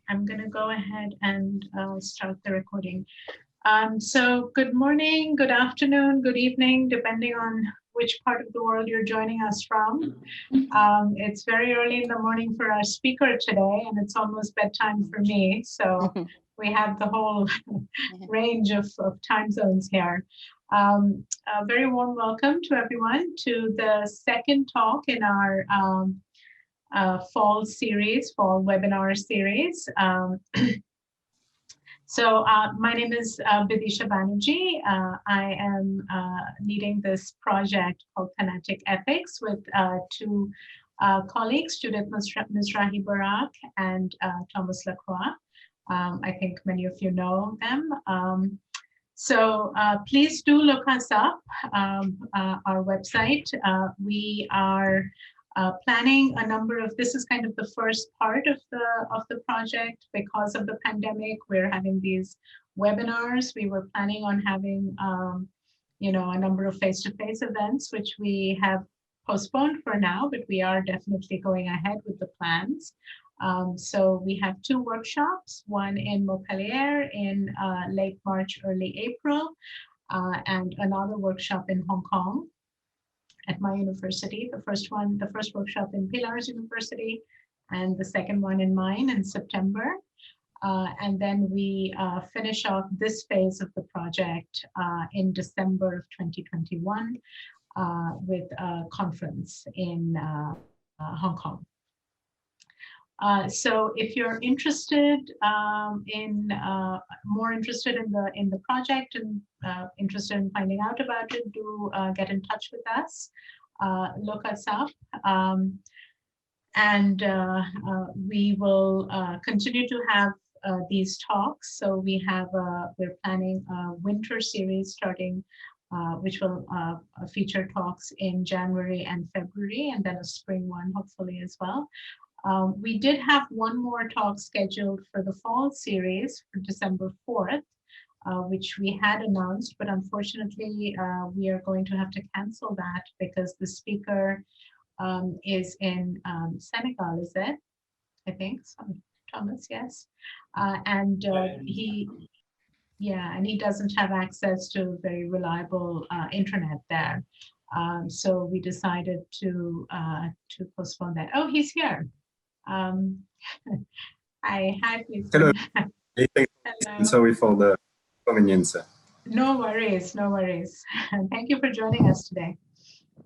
I'm going to go ahead and start the recording. So good morning, good afternoon, good evening, depending on which part of the world you're joining us from. It's very early in the morning for our speaker today, and it's almost bedtime for me. So we have the whole range of time zones here. A very warm welcome to everyone to the second talk in our fall webinar series. So my name is Vidisha Banerjee. I am leading this project called Thanatic Ethics with two colleagues, Judith Mizrahi Barak and Thomas Lacroix. I think many of you know them. So please do look us up, our website. We are planning a number of, this is kind of the first part of the project. Because of the pandemic, we're having these webinars. We were planning on having, a number of face-to-face events, which we have postponed for now, but we are definitely going ahead with the plans. So we have two workshops, one in Montpellier in late March, early April, and another workshop in Hong Kong at my university. The first workshop in Pilar's University, and the second one in mine in September. And then we finish off this phase of the project in December of 2021 with a conference in Hong Kong. So if you're interested more interested in the project and interested in finding out about it, do get in touch with us, look us up, and we will continue to have these talks. So we're planning a winter series starting, which will feature talks in January and February, and then a spring one hopefully as well. We did have one more talk scheduled for the fall series for December 4th, which we had announced, but unfortunately we are going to have to cancel that because the speaker is in Senegal, is it? I think, Thomas, yes. And he doesn't have access to very reliable internet there. So we decided to postpone that. Oh, he's here. Hi, please. Hello. Hello. Sorry for the inconvenience. No worries. Thank you for joining us today.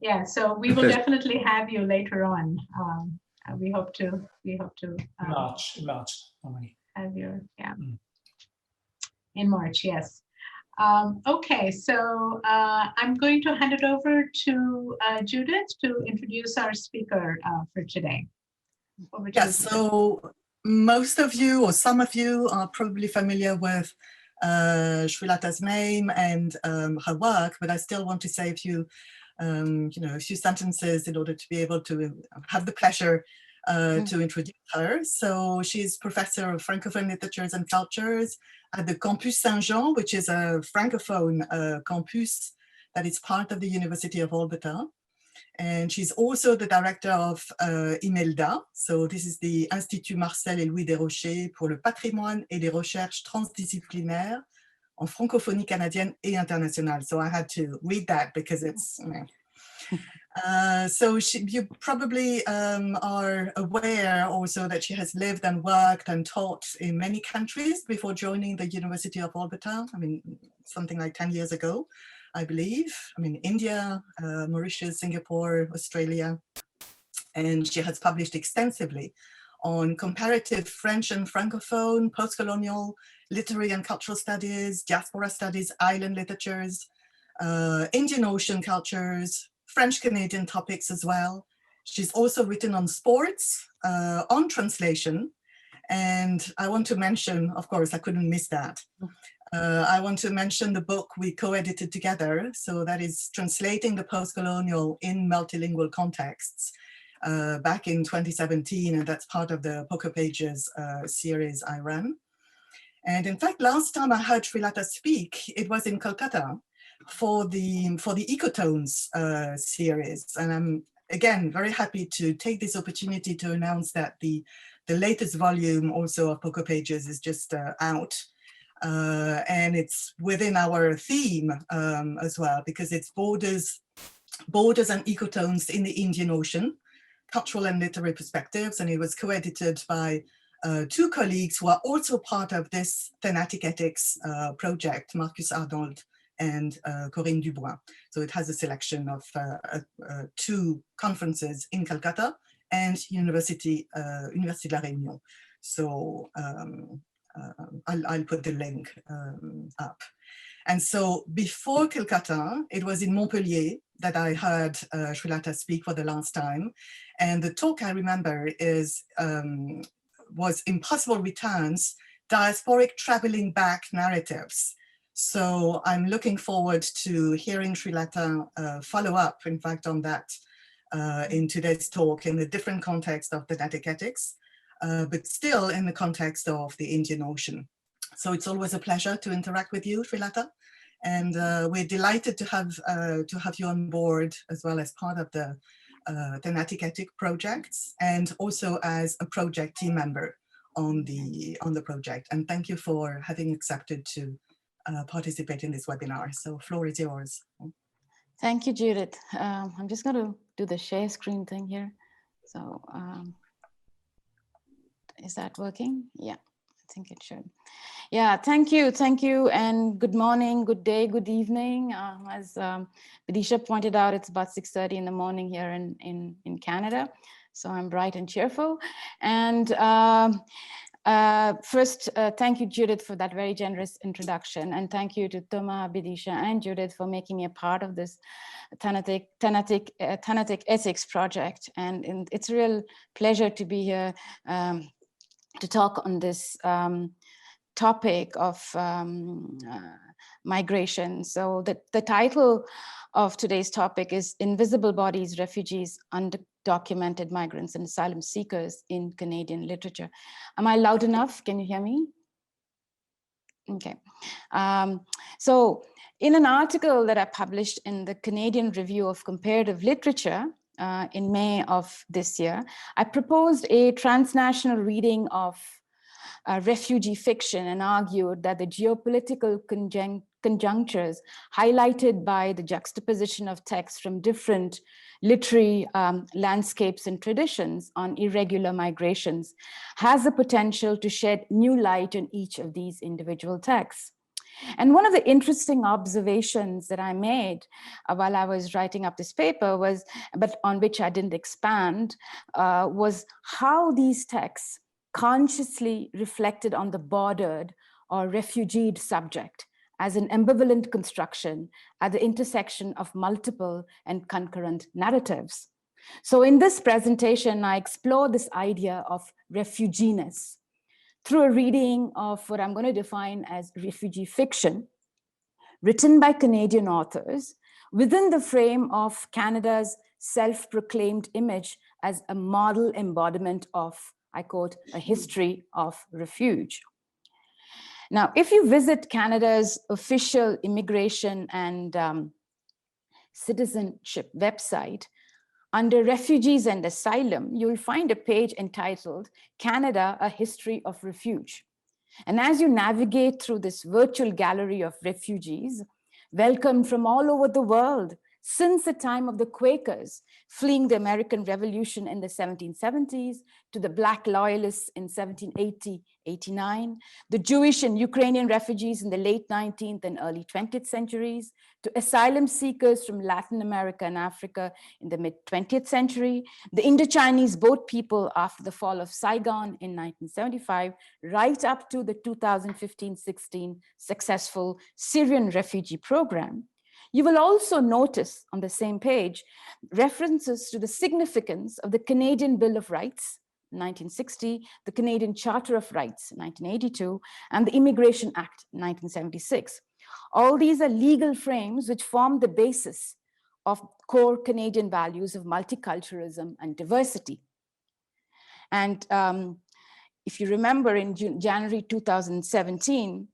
Yeah, so we will definitely have you later on. We hope to March. have you, yeah. In March, yes. Okay, so I'm going to hand it over to Judith to introduce our speaker for today. Yes, so most of you or some of you are probably familiar with Srilata's name and her work, but I still want to say a few sentences in order to be able to have the pleasure to introduce her. So she's professor of Francophone literatures and cultures at the Campus Saint-Jean, which is a Francophone campus that is part of the University of Alberta. And she's also the director of IMELDA. So this is the Institut Marcel et Louis Desrochers pour le patrimoine et les recherches transdisciplinaires en francophonie canadienne et internationale. So I had to read that because it's, so you probably are aware also that she has lived and worked and taught in many countries before joining the University of Alberta. I mean, something like 10 years ago, I believe. I mean, India, Mauritius, Singapore, Australia. And she has published extensively on comparative French and Francophone, post-colonial, literary and cultural studies, diaspora studies, island literatures, Indian Ocean cultures, French-Canadian topics as well. She's also written on sports, on translation. And I want to mention, of course, I couldn't miss that. I want to mention the book we co-edited together. So that is Translating the Post-Colonial in Multilingual Contexts back in 2017. And that's part of the Poker Pages series I ran. And in fact, last time I heard Srilata speak, it was in Kolkata for the Ecotones series. And I'm, again, very happy to take this opportunity to announce that the the latest volume also of Poker Pages is just out. And it's within our theme as well, because it's borders and ecotones in the Indian Ocean, cultural and literary perspectives, and it was co-edited by two colleagues who are also part of this Thanatic Ethics project, Marcus Arnold and Corinne Dubois. So it has a selection of two conferences in Calcutta and University de la Réunion. So I'll put the link up. And so before Calcutta, it was in Montpellier that I heard Srilata speak for the last time. And the talk I remember was Impossible Returns, Diasporic Traveling Back Narratives. So I'm looking forward to hearing Srilata follow up, in fact, on that in today's talk in a different context of Thanatic Ethics, but still in the context of the Indian Ocean. So it's always a pleasure to interact with you, Srilata, and we're delighted to have you on board as well as part of the Thanatic Ethics projects, and also as a project team member on the project. And thank you for having accepted to participate in this webinar. So floor is yours. Thank you, Judith. I'm just going to do the share screen thing here. So is that working? Yeah, I think it should. Yeah, thank you, and good morning, good day, good evening. As Vidisha pointed out, it's about 6:30 in the morning here in Canada, so I'm bright and cheerful. And first, thank you, Judith, for that very generous introduction, and thank you to Thúy, Vidisha, and Judith for making me a part of this Thanatic Ethics project. And it's a real pleasure to be here to talk on this topic of migration. So the title of today's topic is Invisible Bodies, Refugees, Undocumented Migrants and Asylum Seekers in Canadian Literature. Am I loud enough? Can you hear me? Okay. So in an article that I published in the Canadian Review of Comparative Literature in May of this year, I proposed a transnational reading of refugee fiction and argued that the geopolitical conjunctures highlighted by the juxtaposition of texts from different literary landscapes and traditions on irregular migrations has the potential to shed new light on each of these individual texts. And one of the interesting observations that I made while I was writing up this paper was, but on which I didn't expand, was how these texts consciously reflected on the bordered or refugeed subject as an ambivalent construction at the intersection of multiple and concurrent narratives. So in this presentation, I explore this idea of refugeeness through a reading of what I'm going to define as refugee fiction, written by Canadian authors within the frame of Canada's self-proclaimed image as a model embodiment of, I quote, a history of refuge. Now, if you visit Canada's official immigration and citizenship website, under Refugees and Asylum, you'll find a page entitled Canada, a History of Refuge. And as you navigate through this virtual gallery of refugees, welcomed from all over the world, since the time of the Quakers fleeing the American Revolution in the 1770s, to the Black Loyalists in 1780-89, the Jewish and Ukrainian refugees in the late 19th and early 20th centuries, to asylum seekers from Latin America and Africa in the mid-20th century, the Indo-Chinese boat people after the fall of Saigon in 1975, right up to the 2015-16 successful Syrian refugee program. You will also notice on the same page references to the significance of the Canadian Bill of Rights, 1960, the Canadian Charter of Rights, 1982, and the Immigration Act, 1976. All these are legal frames which form the basis of core Canadian values of multiculturalism and diversity. And if you remember in January 2017,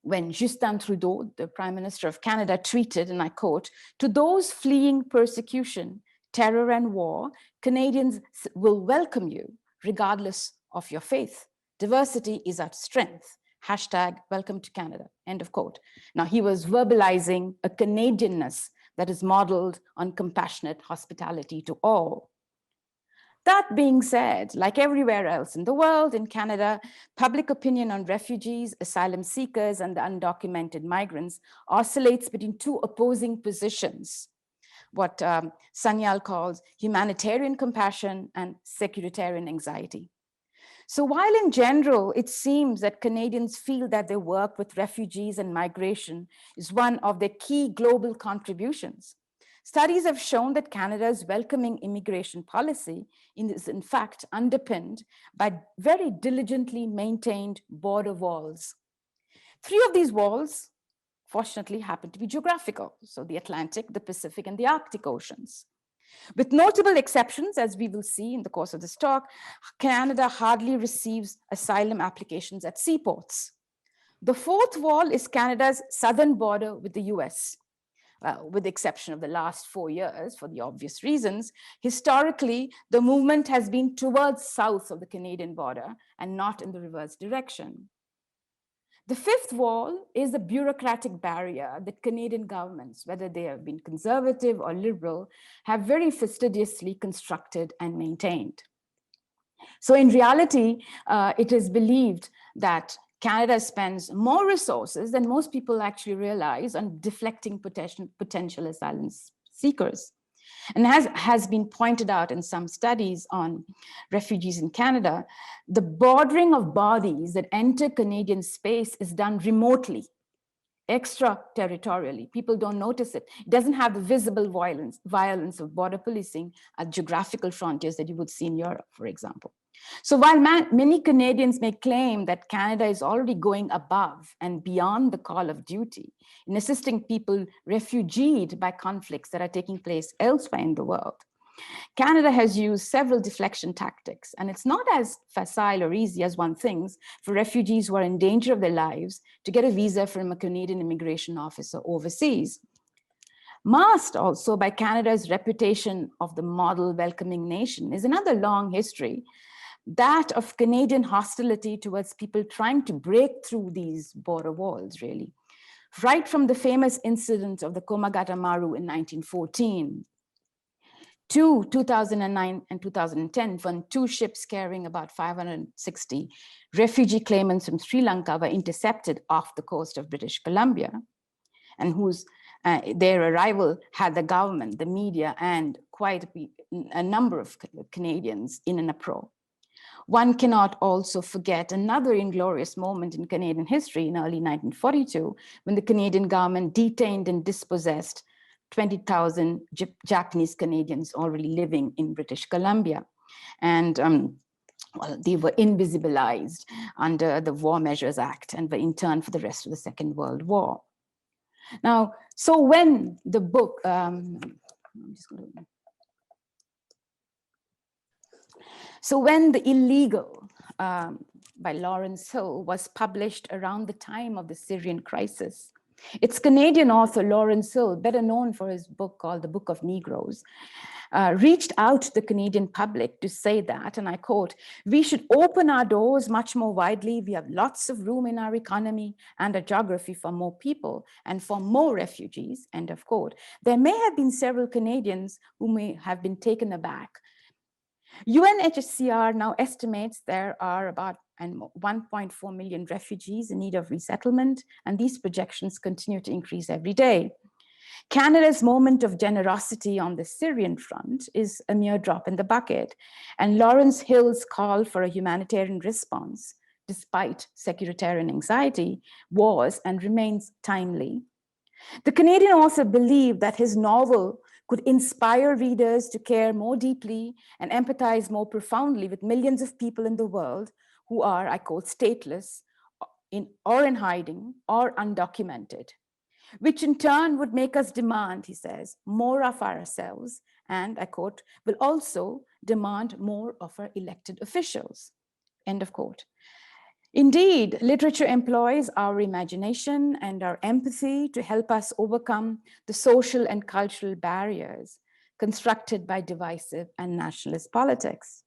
when Justin Trudeau, the Prime Minister of Canada, tweeted, and I quote, "To those fleeing persecution, terror, and war, Canadians will welcome you. regardless of your faith. Diversity is our strength. Hashtag welcome to Canada, end of quote. Now, he was verbalizing a Canadianness that is modeled on compassionate hospitality to all. That being said, like everywhere else in the world, in Canada, public opinion on refugees, asylum seekers, and the undocumented migrants oscillates between two opposing positions, what Sanyal calls humanitarian compassion and securitarian anxiety. So while in general, it seems that Canadians feel that their work with refugees and migration is one of their key global contributions, studies have shown that Canada's welcoming immigration policy is in fact underpinned by very diligently maintained border walls. 3 of these walls, fortunately, happen to be geographical, so the Atlantic, the Pacific, and the Arctic Oceans. With notable exceptions, as we will see in the course of this talk, Canada hardly receives asylum applications at seaports. The 4th wall is Canada's southern border with the US. With the exception of the last 4 years, for the obvious reasons, historically, the movement has been towards south of the Canadian border and not in the reverse direction. The 5th wall is a bureaucratic barrier that Canadian governments, whether they have been conservative or liberal, have very fastidiously constructed and maintained. So in reality, it is believed that Canada spends more resources than most people actually realize on deflecting potential asylum seekers. And as has been pointed out in some studies on refugees in Canada, the bordering of bodies that enter Canadian space is done remotely, extraterritorially. People don't notice it. It doesn't have the visible violence of border policing at geographical frontiers that you would see in Europe, for example. So while many Canadians may claim that Canada is already going above and beyond the call of duty in assisting people refugeed by conflicts that are taking place elsewhere in the world, Canada has used several deflection tactics, and it's not as facile or easy as one thinks for refugees who are in danger of their lives to get a visa from a Canadian immigration officer overseas. Masked also by Canada's reputation of the model welcoming nation is another long history, that of Canadian hostility towards people trying to break through these border walls, really. Right from the famous incident of the Komagata Maru in 1914, to 2009 and 2010, when 2 ships carrying about 560 refugee claimants from Sri Lanka were intercepted off the coast of British Columbia, and whose their arrival had the government, the media, and quite a number of Canadians in an uproar. One cannot also forget another inglorious moment in Canadian history in early 1942, when the Canadian government detained and dispossessed 20,000 Japanese Canadians already living in British Columbia. And well, they were invisibilized under the War Measures Act and were interned for the rest of the Second World War. Now, so when the book, so when The Illegal by Lawrence Hill was published around the time of the Syrian crisis, its Canadian author, Lawrence Hill, better known for his book called The Book of Negroes, reached out to the Canadian public to say that, and I quote, "We should open our doors much more widely. We have lots of room in our economy and our geography for more people and for more refugees," end of quote. There may have been several Canadians who may have been taken aback. UNHCR now estimates there are about 1.4 million refugees in need of resettlement, and these projections continue to increase every day. Canada's moment of generosity on the Syrian front is a mere drop in the bucket, and Lawrence Hill's call for a humanitarian response, despite securitarian anxiety, was and remains timely. The Canadian author believed that his novel could inspire readers to care more deeply and empathize more profoundly with millions of people in the world who are, I quote, stateless or in hiding or undocumented, which in turn would make us demand, he says, more of ourselves, and, I quote, will also demand more of our elected officials, end of quote. Indeed, literature employs our imagination and our empathy to help us overcome the social and cultural barriers constructed by divisive and nationalist politics.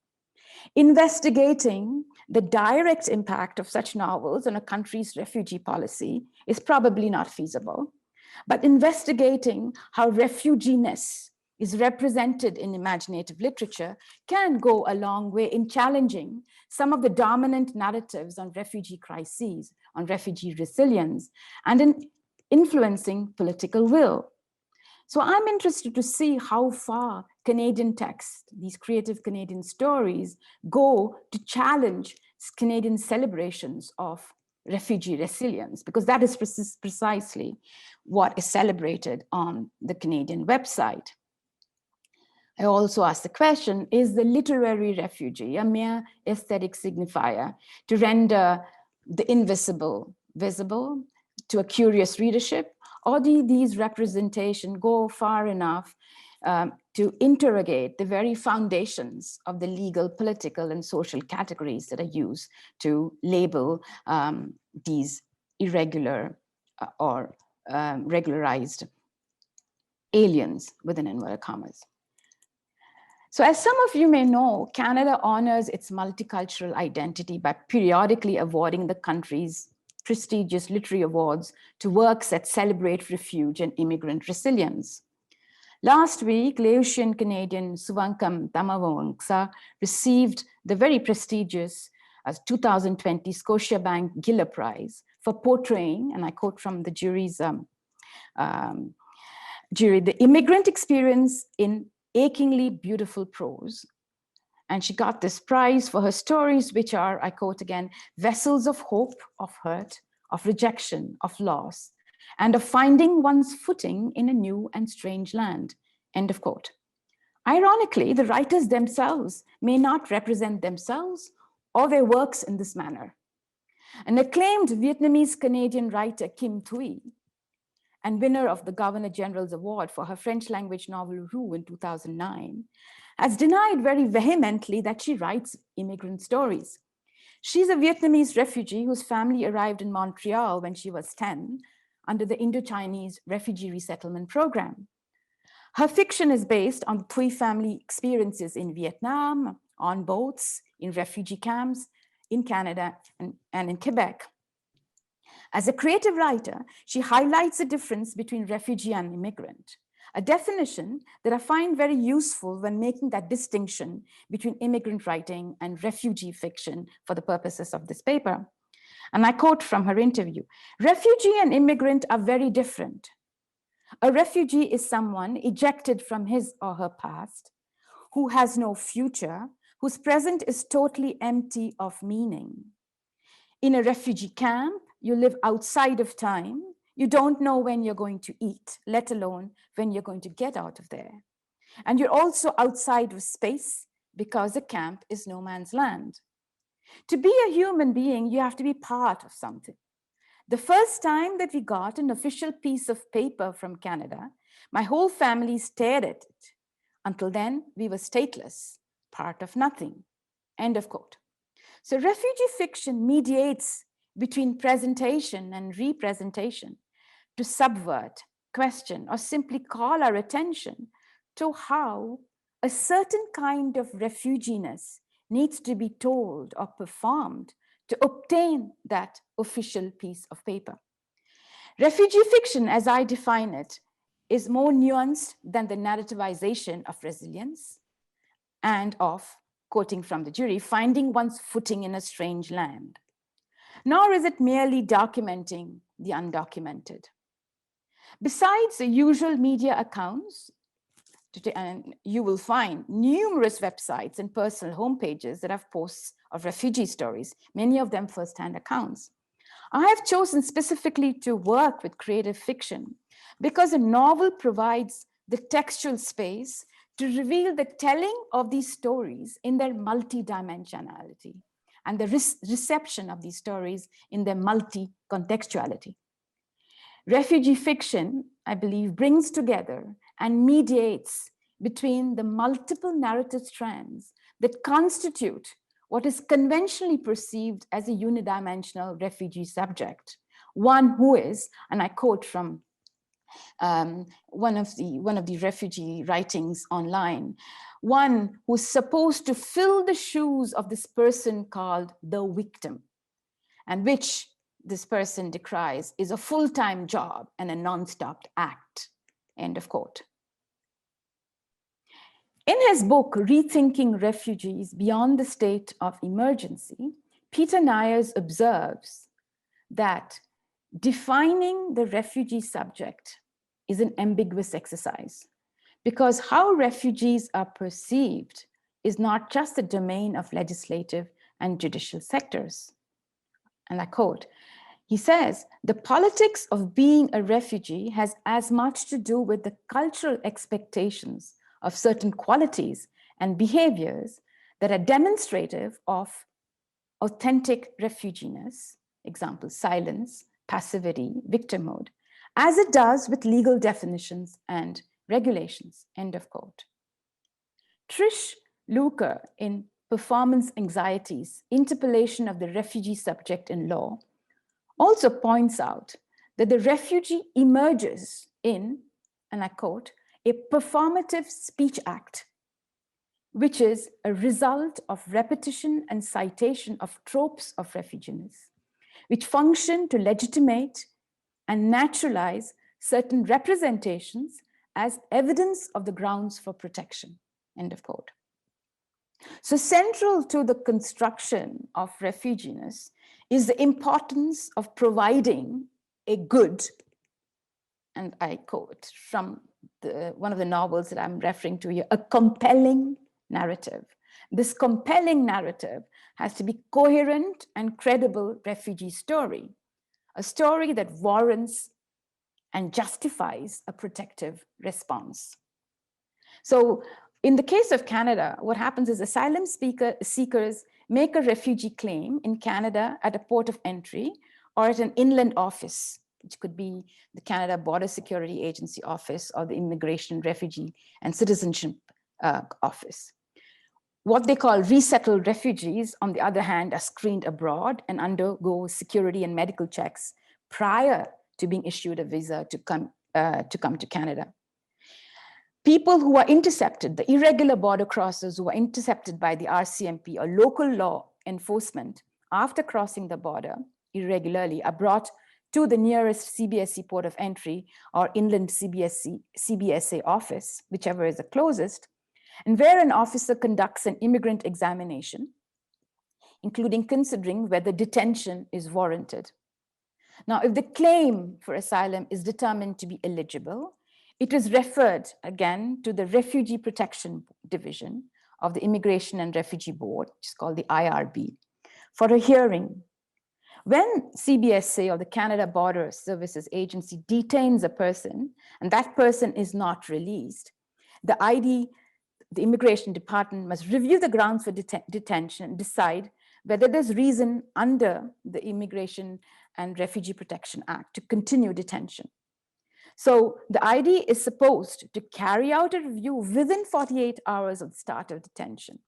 Investigating the direct impact of such novels on a country's refugee policy is probably not feasible, but investigating how refuginess is represented in imaginative literature can go a long way in challenging some of the dominant narratives on refugee crises, on refugee resilience, and in influencing political will. So I'm interested to see how far Canadian texts, these creative Canadian stories, go to challenge Canadian celebrations of refugee resilience, because that is precisely what is celebrated on the Canadian website. I also asked the question, is the literary refugee a mere aesthetic signifier to render the invisible visible to a curious readership? Or do these representations go far enough to interrogate the very foundations of the legal, political, and social categories that are used to label these irregular or regularized aliens, within inverted commas? So as some of you may know, Canada honors its multicultural identity by periodically awarding the country's prestigious literary awards to works that celebrate refuge and immigrant resilience. Last week, Laotian Canadian Suvankam Tamavongsa received the very prestigious 2020 Scotiabank Giller Prize for portraying, and I quote from the jury's jury, the immigrant experience in achingly beautiful prose. And she got this prize for her stories, which are, I quote again, vessels of hope, of hurt, of rejection, of loss, and of finding one's footing in a new and strange land, end of quote. Ironically, the writers themselves may not represent themselves or their works in this manner. An acclaimed Vietnamese-Canadian writer, Kim Thúy, and winner of the Governor General's Award for her French language novel Roux in 2009, has denied very vehemently that she writes immigrant stories. She's a Vietnamese refugee whose family arrived in Montreal when she was 10 under the Indo-Chinese refugee resettlement program. Her fiction is based on the Thúy family experiences in Vietnam, on boats, in refugee camps, in Canada, and in Quebec. As a creative writer, she highlights the difference between refugee and immigrant, a definition that I find very useful when making that distinction between immigrant writing and refugee fiction for the purposes of this paper. And I quote from her interview, "Refugee and immigrant are very different. A refugee is someone ejected from his or her past, who has no future, whose present is totally empty of meaning. In a refugee camp, you live outside of time. You don't know when you're going to eat, let alone when you're going to get out of there. And you're also outside of space because a camp is no man's land. To be a human being, you have to be part of something. The first time that we got an official piece of paper from Canada, my whole family stared at it. Until then, we were stateless, part of nothing." End of quote. So refugee fiction mediates between presentation and representation to subvert, question, or simply call our attention to how a certain kind of refuginess needs to be told or performed to obtain that official piece of paper. Refugee fiction, as I define it, is more nuanced than the narrativization of resilience and of, quoting from the jury, finding one's footing in a strange land. Nor is it merely documenting the undocumented. Besides the usual media accounts, and you will find numerous websites and personal homepages that have posts of refugee stories, many of them first-hand accounts. I have chosen specifically to work with creative fiction because a novel provides the textual space to reveal the telling of these stories in their multidimensionality and the reception of these stories in their multi-contextuality. Refugee fiction, I believe, brings together and mediates between the multiple narrative strands that constitute what is conventionally perceived as a unidimensional refugee subject. One who is, and I quote from one of the refugee writings online, one who's supposed to fill the shoes of this person called the victim, and which this person decries is a full-time job and a non-stop act, end of quote. In his book, Rethinking Refugees Beyond the State of Emergency, Peter Nyers observes that defining the refugee subject is an ambiguous exercise, because how refugees are perceived is not just the domain of legislative and judicial sectors. And I quote, he says, the politics of being a refugee has as much to do with the cultural expectations of certain qualities and behaviors that are demonstrative of authentic refuginess, example, silence, passivity, victimhood, as it does with legal definitions and regulations, end of quote. Trish Luker, in Performance Anxieties, Interpellation of the Refugee Subject in Law, also points out that the refugee emerges in, and I quote, a performative speech act, which is a result of repetition and citation of tropes of refuginess, which function to legitimate and naturalize certain representations as evidence of the grounds for protection, end of quote. So central to the construction of refuginess is the importance of providing a good, and I quote from one of the novels that I'm referring to here, a compelling narrative. This compelling narrative has to be coherent and credible refugee story, a story that warrants and justifies a protective response. So in the case of Canada, what happens is asylum seekers make a refugee claim in Canada at a port of entry or at an inland office, which could be the Canada Border Security Agency office or the Immigration, Refugee and Citizenship office. What they call resettled refugees, on the other hand, are screened abroad and undergo security and medical checks prior to being issued a visa to come to Canada. People who are intercepted, the irregular border crossers who are intercepted by the RCMP or local law enforcement after crossing the border irregularly, are brought to the nearest CBSC port of entry or inland CBSA office, whichever is the closest, and where an officer conducts an immigrant examination, including considering whether detention is warranted. Now, if the claim for asylum is determined to be eligible, it is referred again to the Refugee Protection Division of the Immigration and Refugee Board, which is called the IRB, for a hearing. When CBSA or the Canada Border Services Agency detains a person and that person is not released, the Immigration Department must review the grounds for detention and decide whether there's reason under the Immigration and Refugee Protection Act to continue detention. So the ID is supposed to carry out a review within 48 hours of the start of detention.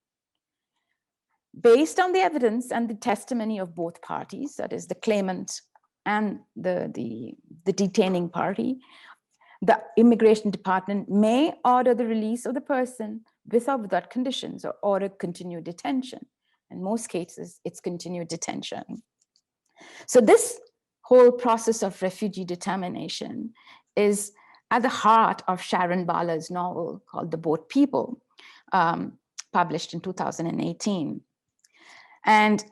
Based on the evidence and the testimony of both parties, that is the claimant and the detaining party, the Immigration Department may order the release of the person with or without conditions or order continued detention. In most cases, it's continued detention. So this whole process of refugee determination is at the heart of Sharon Bala's novel called The Boat People, published in 2018. And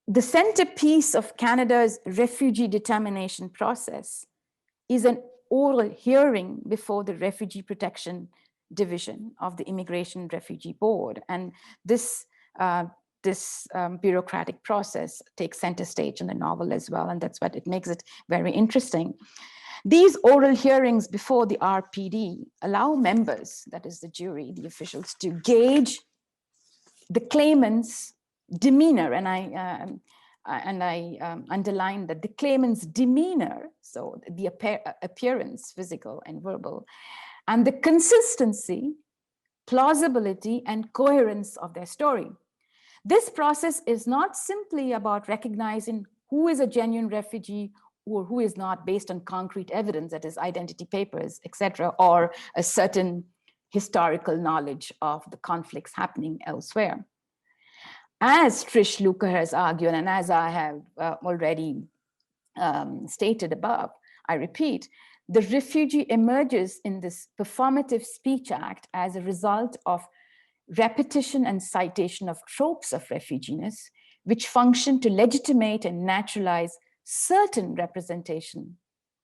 the centerpiece of Canada's refugee determination process is an oral hearing before the Refugee Protection Division of the Immigration and Refugee Board. And this bureaucratic process takes center stage in the novel as well, and that's what it makes it very interesting. These oral hearings before the RPD allow members, that is the jury, the officials, to gauge the claimant's demeanor, and I underline that the claimant's demeanor, so the appearance, physical and verbal, and the consistency, plausibility, and coherence of their story. This process is not simply about recognizing who is a genuine refugee or who is not based on concrete evidence, that is identity papers, etc., or a certain historical knowledge of the conflicts happening elsewhere. As Trish Luker has argued, and as I have already stated above, I repeat, the refugee emerges in this performative speech act as a result of repetition and citation of tropes of refuginess, which function to legitimate and naturalize certain representation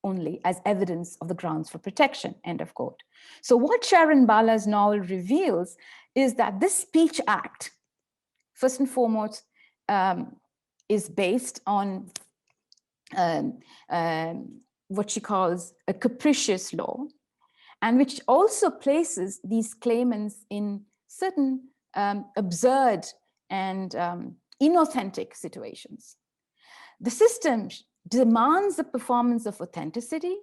only as evidence of the grounds for protection, end of quote. So what Sharon Bala's novel reveals is that this speech act, first and foremost, is based on what she calls a capricious law, and which also places these claimants in certain absurd and inauthentic situations. The system demands the performance of authenticity,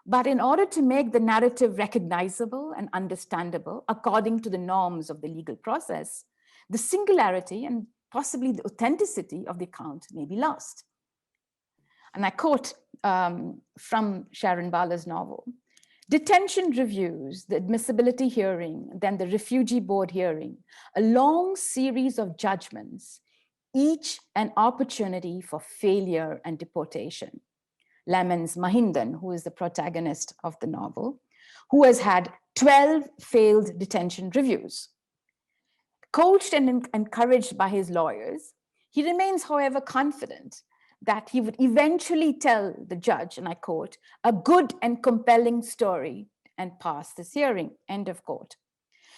but in order to make the narrative recognizable and understandable according to the norms of the legal process, the singularity and possibly the authenticity of the account may be lost. And I quote from Sharon Bala's novel: detention reviews, the admissibility hearing, then the refugee board hearing, a long series of judgments, each an opportunity for failure and deportation. Laments Mahindan, who is the protagonist of the novel, who has had 12 failed detention reviews. Coached and encouraged by his lawyers, he remains, however, confident that he would eventually tell the judge, and I quote, a good and compelling story and pass this hearing, end of quote.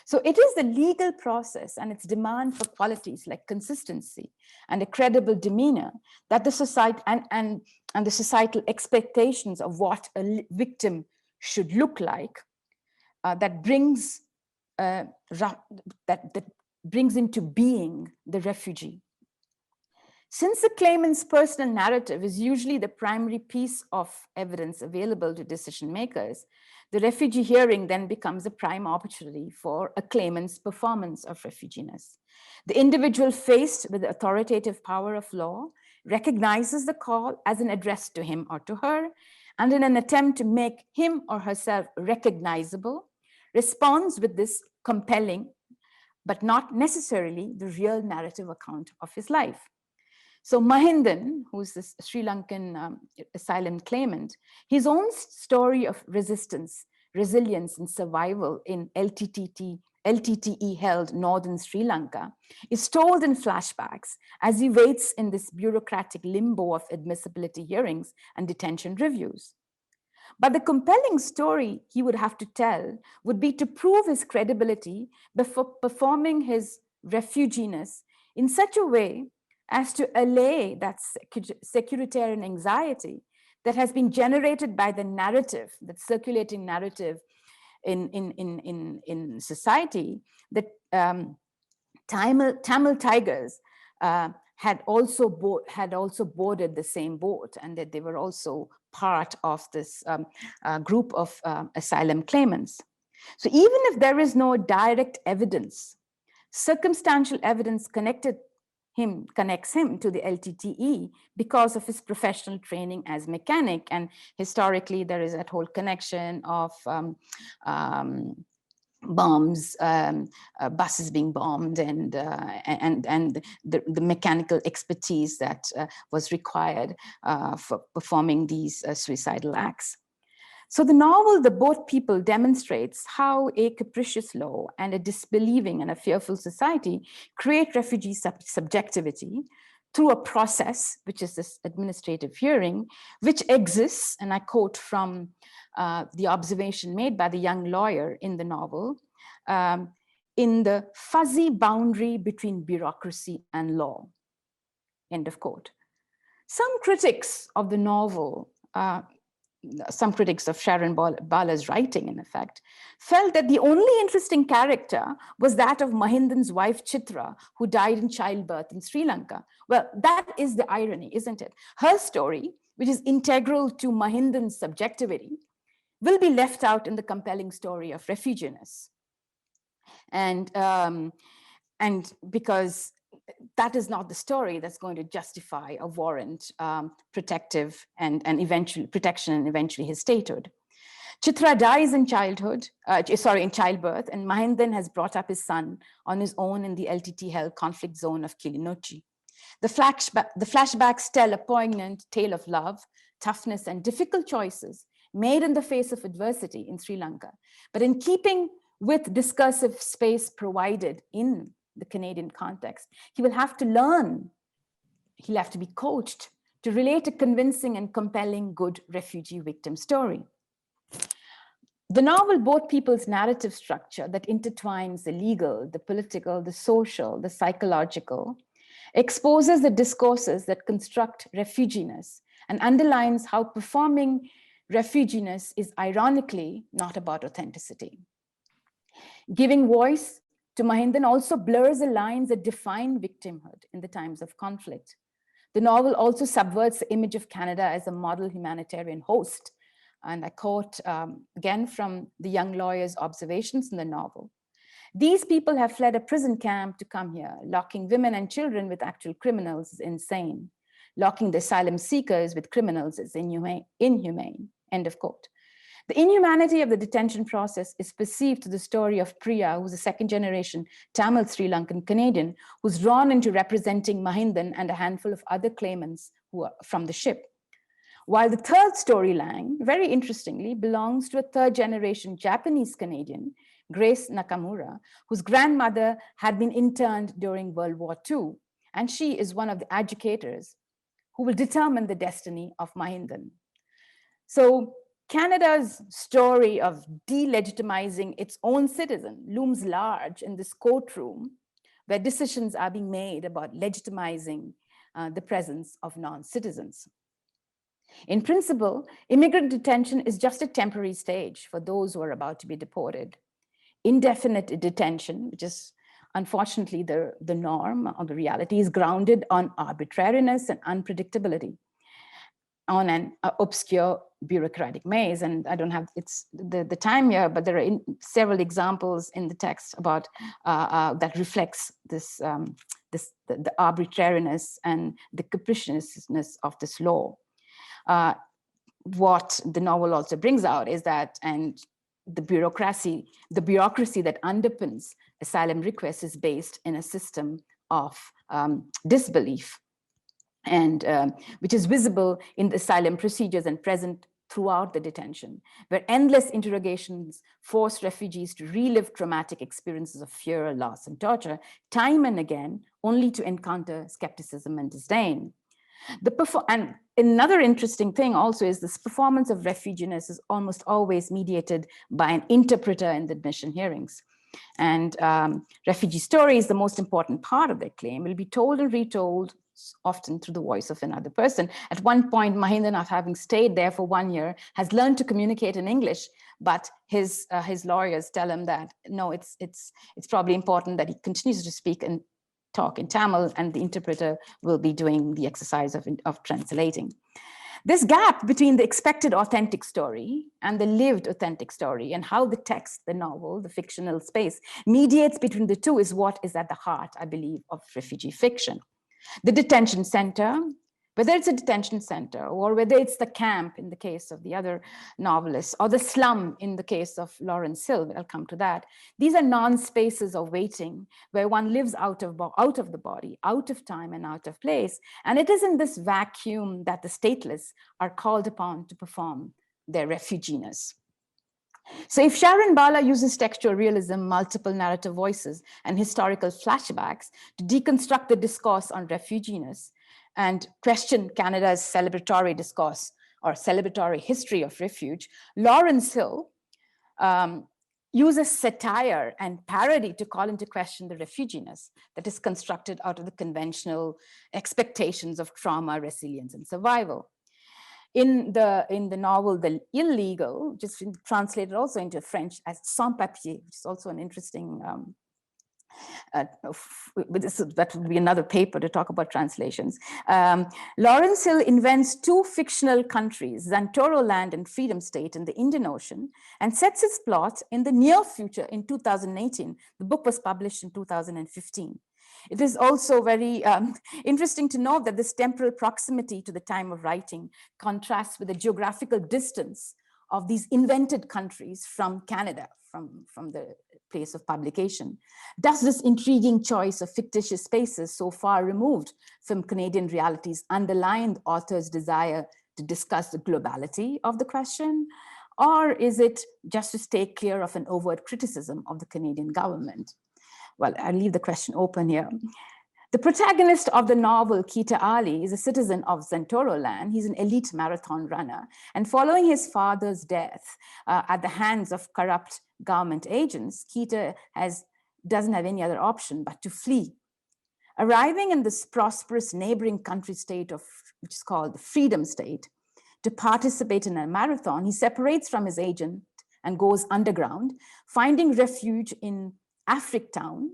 So it is the legal process and its demand for qualities like consistency and a credible demeanor that the society and the societal expectations of what a victim should look like that brings brings into being the refugee. Since the claimant's personal narrative is usually the primary piece of evidence available to decision makers, the refugee hearing then becomes a prime opportunity for a claimant's performance of refuginess. The individual faced with the authoritative power of law recognizes the call as an address to him or to her, and in an attempt to make him or herself recognizable, responds with this compelling, but not necessarily the real narrative account of his life. So Mahindan, who's this Sri Lankan asylum claimant, his own story of resistance, resilience, and survival in LTTE-held northern Sri Lanka is told in flashbacks as he waits in this bureaucratic limbo of admissibility hearings and detention reviews. But the compelling story he would have to tell would be to prove his credibility before performing his refuginess in such a way as to allay that securitarian anxiety that has been generated by the narrative, that circulating narrative in society, that Tamil tigers had also boarded the same boat, and that they were also part of this group of asylum claimants. So even if there is no direct evidence, circumstantial evidence connects him to the LTTE because of his professional training as mechanic. And historically, there is that whole connection of bombs, buses being bombed, and the mechanical expertise that was required for performing these suicidal acts. So the novel, The Boat People, demonstrates how a capricious law and a disbelieving and a fearful society create refugee subjectivity through a process, which is this administrative hearing, which exists, and I quote from the observation made by the young lawyer in the novel, in the fuzzy boundary between bureaucracy and law, end of quote. Some critics of the novel, some critics of Sharon Bala's writing, in effect, felt that the only interesting character was that of Mahindan's wife, Chitra, who died in childbirth in Sri Lanka. Well, that is the irony, isn't it? Her story, which is integral to Mahindan's subjectivity, will be left out in the compelling story of refuginess. And because that is not the story that's going to justify or warrant protective and eventually protection and eventually his statehood. Chitra dies in childbirth, and Mahindan has brought up his son on his own in the LTT held conflict zone of Kilinochi. The flashbacks tell a poignant tale of love, toughness, and difficult choices made in the face of adversity in Sri Lanka, but in keeping with discursive space provided in the Canadian context. He will have to learn, he'll have to be coached to relate a convincing and compelling good refugee victim story. The novel Both People's narrative structure that intertwines the legal, the political, the social, the psychological, exposes the discourses that construct refuginess and underlines how performing refuginess is ironically not about authenticity. Giving voice to Mahindan also blurs the lines that define victimhood in the times of conflict. The novel also subverts the image of Canada as a model humanitarian host. And I quote again from the young lawyer's observations in the novel. These people have fled a prison camp to come here. Locking women and children with actual criminals is insane. Locking the asylum seekers with criminals is inhumane, end of quote. The inhumanity of the detention process is perceived through the story of Priya, who's a second-generation Tamil Sri Lankan Canadian, who's drawn into representing Mahindan and a handful of other claimants who are from the ship. While the third storyline, very interestingly, belongs to a third-generation Japanese Canadian, Grace Nakamura, whose grandmother had been interned during World War II, and she is one of the educators who will determine the destiny of Mahindan. So Canada's story of delegitimizing its own citizen looms large in this courtroom where decisions are being made about legitimizing the presence of non-citizens. In principle, immigrant detention is just a temporary stage for those who are about to be deported. Indefinite detention, which is unfortunately the norm or the reality, is grounded on arbitrariness and unpredictability, on an obscure bureaucratic maze. And I don't have the time here, but there are several examples in the text about that reflects this, the arbitrariness and the capriciousness of this law. What the novel also brings out is that, and the bureaucracy that underpins asylum requests is based in a system of disbelief, and which is visible in the asylum procedures and present throughout the detention, where endless interrogations force refugees to relive traumatic experiences of fear, loss, and torture, time and again, only to encounter skepticism and disdain. And another interesting thing also is this performance of refuginess is almost always mediated by an interpreter in the admission hearings. And refugee story is the most important part of their claim, will be told and retold, often through the voice of another person. At one point, Mahindan, after having stayed there for 1 year, has learned to communicate in English, but his lawyers tell him that, no, it's probably important that he continues to speak and talk in Tamil, and the interpreter will be doing the exercise of translating. This gap between the expected authentic story and the lived authentic story, and how the text, the novel, the fictional space mediates between the two, is what is at the heart, I believe, of refugee fiction. The detention center, whether it's a detention center or whether it's the camp in the case of the other novelists, or the slum in the case of Lawrence Hill, I'll come to that. These are non-spaces of waiting where one lives out of the body, out of time and out of place. And it is in this vacuum that the stateless are called upon to perform their refuginess. So if Sharon Bala uses textual realism, multiple narrative voices, and historical flashbacks to deconstruct the discourse on refuginess and question Canada's celebratory discourse or celebratory history of refuge, Lawrence Hill uses satire and parody to call into question the refuginess that is constructed out of the conventional expectations of trauma, resilience, and survival. In the novel, The Illegal, which is translated also into French as Sans Papier, which is also an interesting, that would be another paper to talk about translations. Lawrence Hill invents two fictional countries, Zantoro Land and Freedom State in the Indian Ocean, and sets its plot in the near future in 2018. The book was published in 2015. It is also very interesting to note that this temporal proximity to the time of writing contrasts with the geographical distance of these invented countries from Canada, from the place of publication. Does this intriguing choice of fictitious spaces so far removed from Canadian realities underline the author's desire to discuss the globality of the question? Or is it just to stay clear of an overt criticism of the Canadian government? Well, I'll leave the question open here. The protagonist of the novel, Kita Ali, is a citizen of Zantoroland. He's an elite marathon runner. And following his father's death at the hands of corrupt government agents, Kita doesn't have any other option but to flee. Arriving in this prosperous neighboring country state which is called the Freedom State, to participate in a marathon, he separates from his agent and goes underground, finding refuge in Africtown,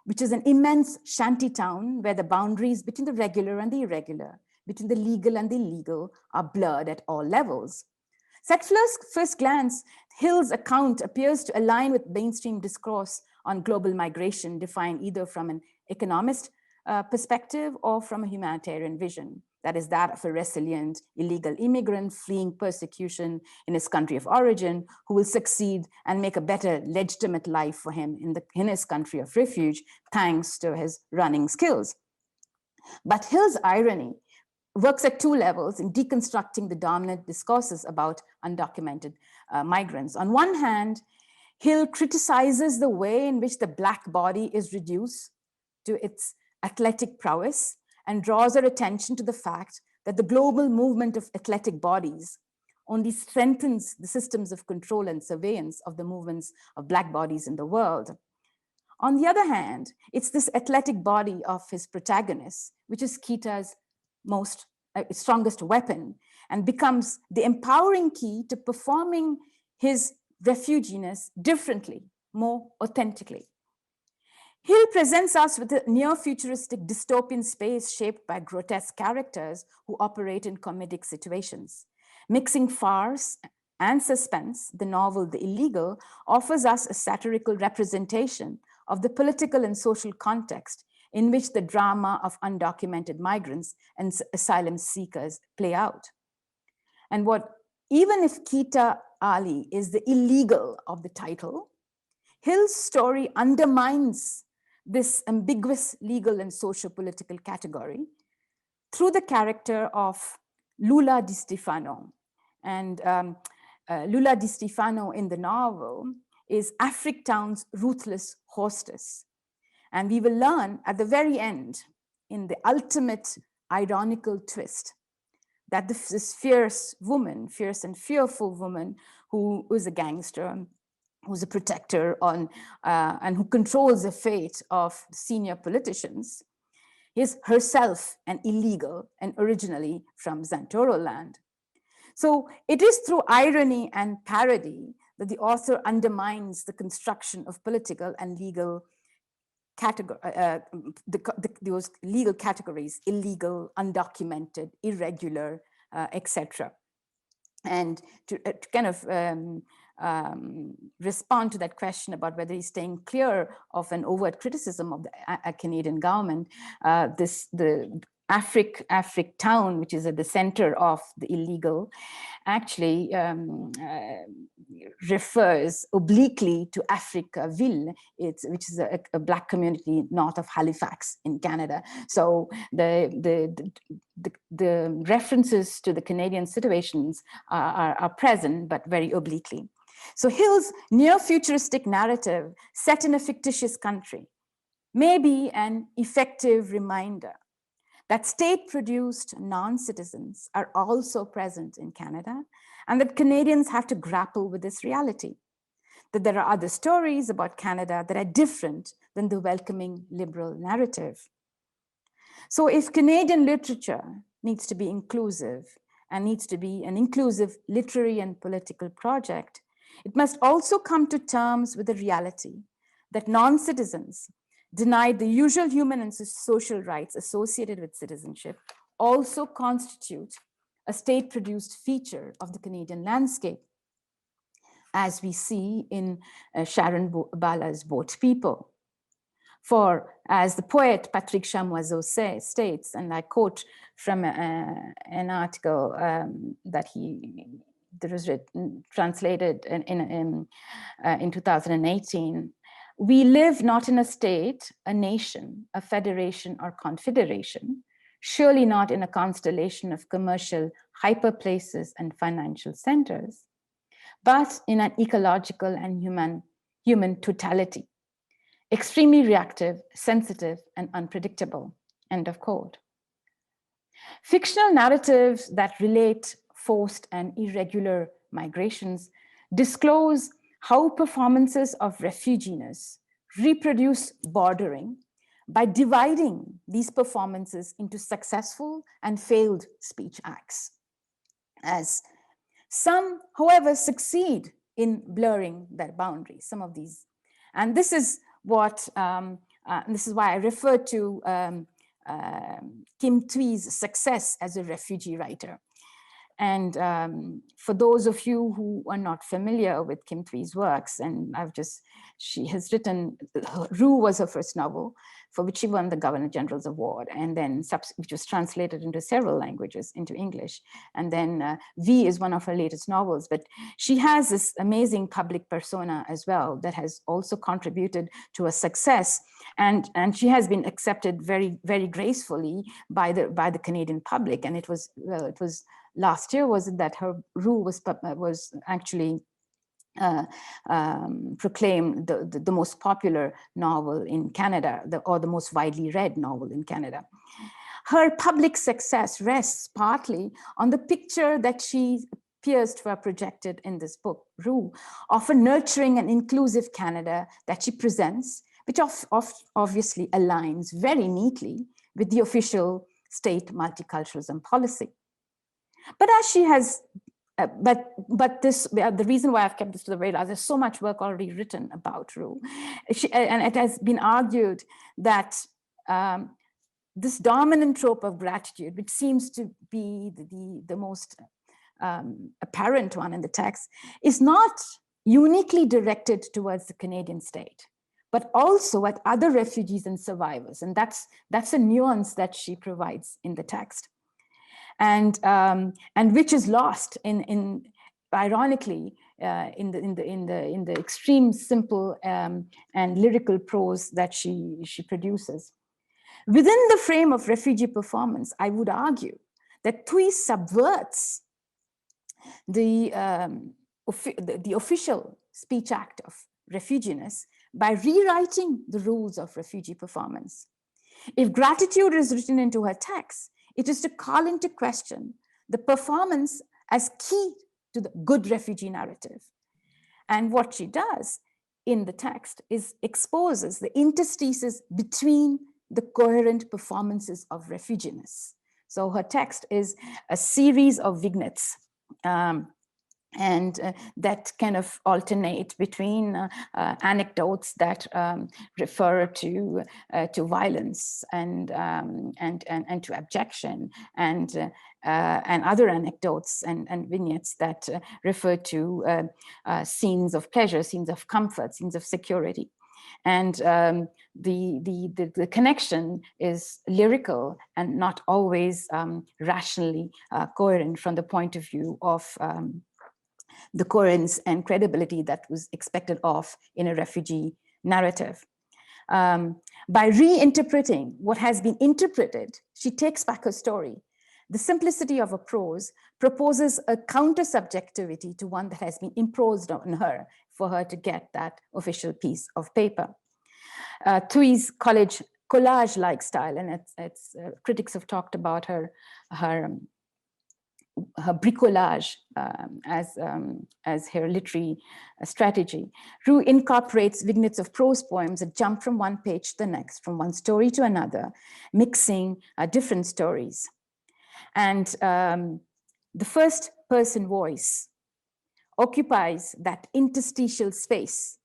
which is an immense shanty town where the boundaries between the regular and the irregular, between the legal and the illegal, are blurred at all levels. So at first glance, Hill's account appears to align with mainstream discourse on global migration, defined either from an economist perspective or from a humanitarian vision. That is that of a resilient illegal immigrant fleeing persecution in his country of origin, who will succeed and make a better legitimate life for him in his country of refuge, thanks to his running skills. But Hill's irony works at two levels in deconstructing the dominant discourses about undocumented migrants. On one hand, Hill criticizes the way in which the Black body is reduced to its athletic prowess, and draws our attention to the fact that the global movement of athletic bodies only strengthens the systems of control and surveillance of the movements of Black bodies in the world. On the other hand, it's this athletic body of his protagonist, which is Kita's strongest weapon, and becomes the empowering key to performing his refuginess differently, more authentically. Hill presents us with a near-futuristic dystopian space shaped by grotesque characters who operate in comedic situations. Mixing farce and suspense, the novel The Illegal offers us a satirical representation of the political and social context in which the drama of undocumented migrants and asylum seekers play out. And even if Kita Ali is the illegal of the title, Hill's story undermines this ambiguous legal and socio-political category through the character of Lula Di Stefano. And Lula Di Stefano in the novel is Africtown's ruthless hostess. And we will learn at the very end, in the ultimate ironical twist, that this fierce and fearful woman who is a gangster, who's a protector and who controls the fate of senior politicians, is herself an illegal and originally from Zantoroland. So it is through irony and parody that the author undermines the construction of political and legal those legal categories: illegal, undocumented, irregular, etc. And to kind of respond to that question about whether he's staying clear of an overt criticism of the Canadian government, the Africtown, which is at the center of the illegal, actually refers obliquely to Africaville, which is a Black community north of Halifax in Canada. So the references to the Canadian situations are present, but very obliquely. So Hill's near-futuristic narrative set in a fictitious country may be an effective reminder that state-produced non-citizens are also present in Canada, and that Canadians have to grapple with this reality, that there are other stories about Canada that are different than the welcoming liberal narrative. So if Canadian literature needs to be inclusive and needs to be an inclusive literary and political project, it must also come to terms with the reality that non-citizens denied the usual human and social rights associated with citizenship also constitute a state-produced feature of the Canadian landscape, as we see in Sharon Bala's Boat People. For as the poet Patrick Chamoiseau states, and I quote from an article that he that was translated in 2018. We live not in a state, a nation, a federation or confederation, surely not in a constellation of commercial hyperplaces and financial centers, but in an ecological and human totality, extremely reactive, sensitive, and unpredictable, end of quote. Fictional narratives that relate forced and irregular migrations disclose how performances of refuginess reproduce bordering by dividing these performances into successful and failed speech acts. As some, however, succeed in blurring their boundaries, some of these. And this is what, this is why I refer to Kim Thúy's success as a refugee writer. And for those of you who are not familiar with Kim Thúy's works, and she has written, Rue was her first novel, for which she won the Governor General's Award, and then which was translated into several languages, into English. And then V is one of her latest novels, but she has this amazing public persona as well that has also contributed to her success. And she has been accepted very, very gracefully by the Canadian public. And it was last year, was it that her Rue was actually proclaimed the most popular novel in Canada, or the most widely read novel in Canada. Her public success rests partly on the picture that she appears to have projected in this book, Rue, of a nurturing and inclusive Canada that she presents, which obviously aligns very neatly with the official state multiculturalism policy. But as she has, the reason why I've kept this to the very last, there's so much work already written about Rue. And it has been argued that this dominant trope of gratitude, which seems to be the most apparent one in the text, is not uniquely directed towards the Canadian state, but also at other refugees and survivors. And that's a nuance that she provides in the text. And which is lost ironically in the extreme simple and lyrical prose that she produces. Within the frame of refugee performance, I would argue that Thúy subverts the official speech act of refuginess by rewriting the rules of refugee performance. If gratitude is written into her text, it is to call into question the performance as key to the good refugee narrative. And what she does in the text is exposes the interstices between the coherent performances of refuginess. So her text is a series of vignettes that kind of alternate between anecdotes that refer to violence and to abjection, and other anecdotes and vignettes that refer to scenes of pleasure, scenes of comfort, scenes of security. And the connection is lyrical and not always rationally coherent from the point of view of the coherence and credibility that was expected of in a refugee narrative. By reinterpreting what has been interpreted, she takes back her story. The simplicity of a prose proposes a counter-subjectivity to one that has been imposed on her for her to get that official piece of paper. Thúy's collage-like style, and critics have talked about her bricolage as her literary strategy. Rue incorporates vignettes of prose poems that jump from one page to the next, from one story to another, mixing different stories. And the first person voice occupies that interstitial space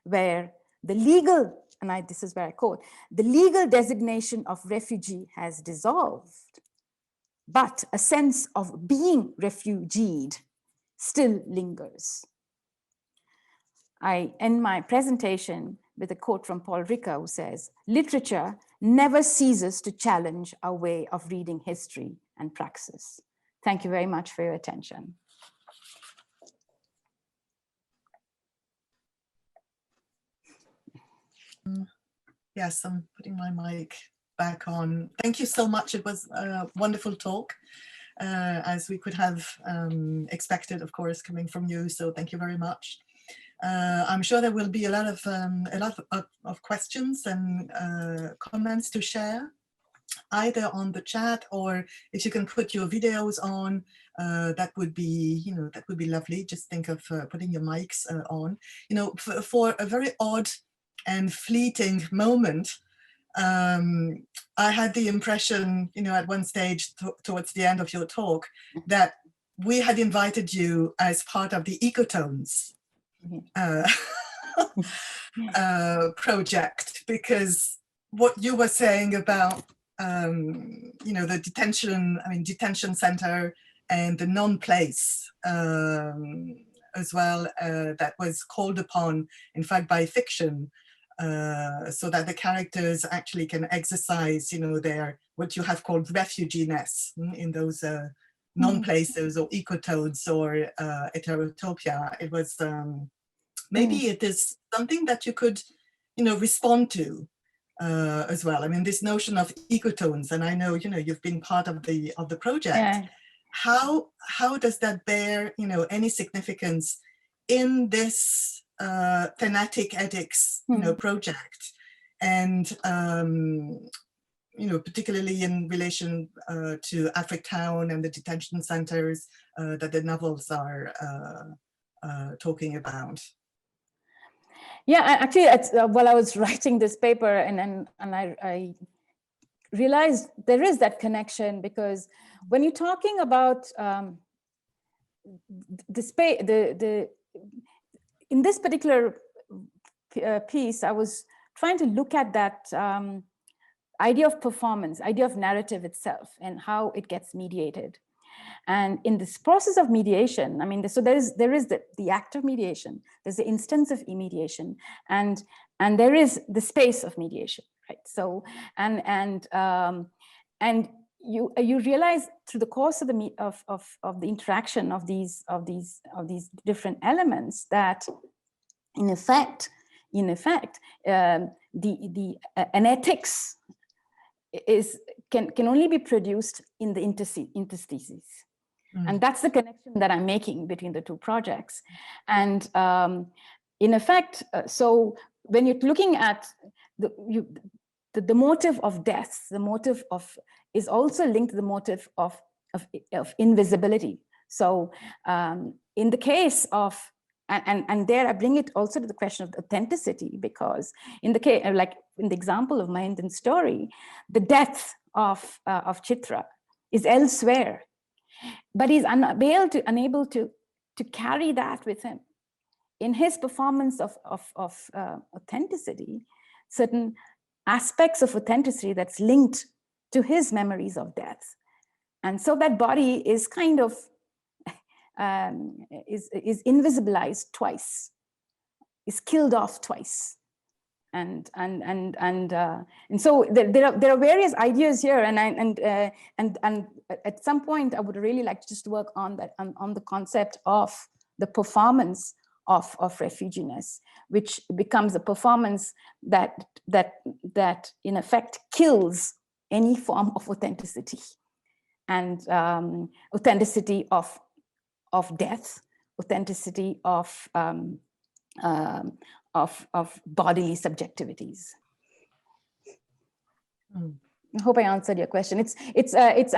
where the legal, and this is where I quote, the legal designation of refugee has dissolved, but a sense of being refugeed still lingers. I end my presentation with a quote from Paul Ricoeur, who says, "Literature never ceases to challenge our way of reading history and praxis." Thank you very much for your attention. Yes, I'm putting my mic back on. Thank you so much. It was a wonderful talk, as we could have expected, of course, coming from you. So thank you very much. I'm sure there will be a lot of questions and comments to share, either on the chat, or if you can put your videos on, that would be, that would be lovely. Just think of putting your mics on. For a very odd and fleeting moment, I had the impression, at one stage towards the end of your talk, that we had invited you as part of the ecotones project, because what you were saying about the detention center and the non-place as well, that was called upon, in fact, by fiction, so that the characters actually can exercise, their, what you have called refugee-ness in those non-places or ecotones or heterotopia. It was, maybe it is something that you could, respond to as well. I mean, this notion of ecotones, and I know, you've been part of the project. Yeah. How does that bear, any significance in this Thanatic ethics, project, and particularly in relation to Africtown and the detention centers that the novels are talking about? Yeah, actually, while I was writing this paper, and I realized there is that connection, because when you're talking about in this particular piece, I was trying to look at that idea of performance, idea of narrative itself, and how it gets mediated. And in this process of mediation, I mean, so there is the act of mediation, there's the instance of mediation, and there is the space of mediation, right? So and you realize through the course of the interaction of these different elements that in effect an ethics can only be produced in the interstices. And that's the connection that I'm making between the two projects. And in effect, so when you're looking at the motive of death, the motive of is also linked to the motive of invisibility. So in the case of, and there I bring it also to the question of authenticity, because in the case, like in the example of my Indian story, the death of Chitra is elsewhere, but he's unable to carry that with him. In his performance of authenticity, certain aspects of authenticity that's linked to his memories of death. And so that body is kind of, is invisibilized twice, is killed off twice. And so there are various ideas here, and at some point I would really like to just work on that, on the concept of the performance of refugeeness, which becomes a performance that in effect kills any form of authenticity, and authenticity of death, authenticity of bodily subjectivities. I hope I answered your question.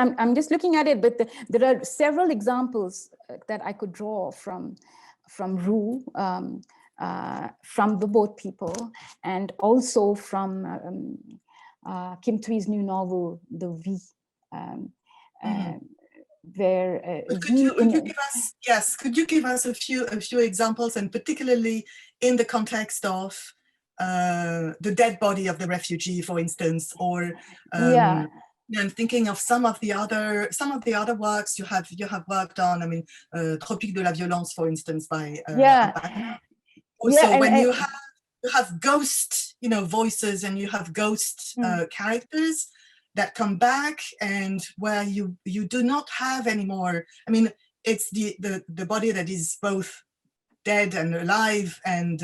I'm just looking at it, but there are several examples that I could draw from Rue, from the both people, and also from Kim Thúy's new novel, The V, where could you give us a few examples, and particularly in the context of the dead body of the refugee, for instance, or I'm thinking of some of the other works you have worked on. I mean, Tropique de la Violence, for instance, by also when you have ghost, voices, and you have ghost characters that come back, and where you do not have anymore. I mean, it's the body that is both dead and alive, and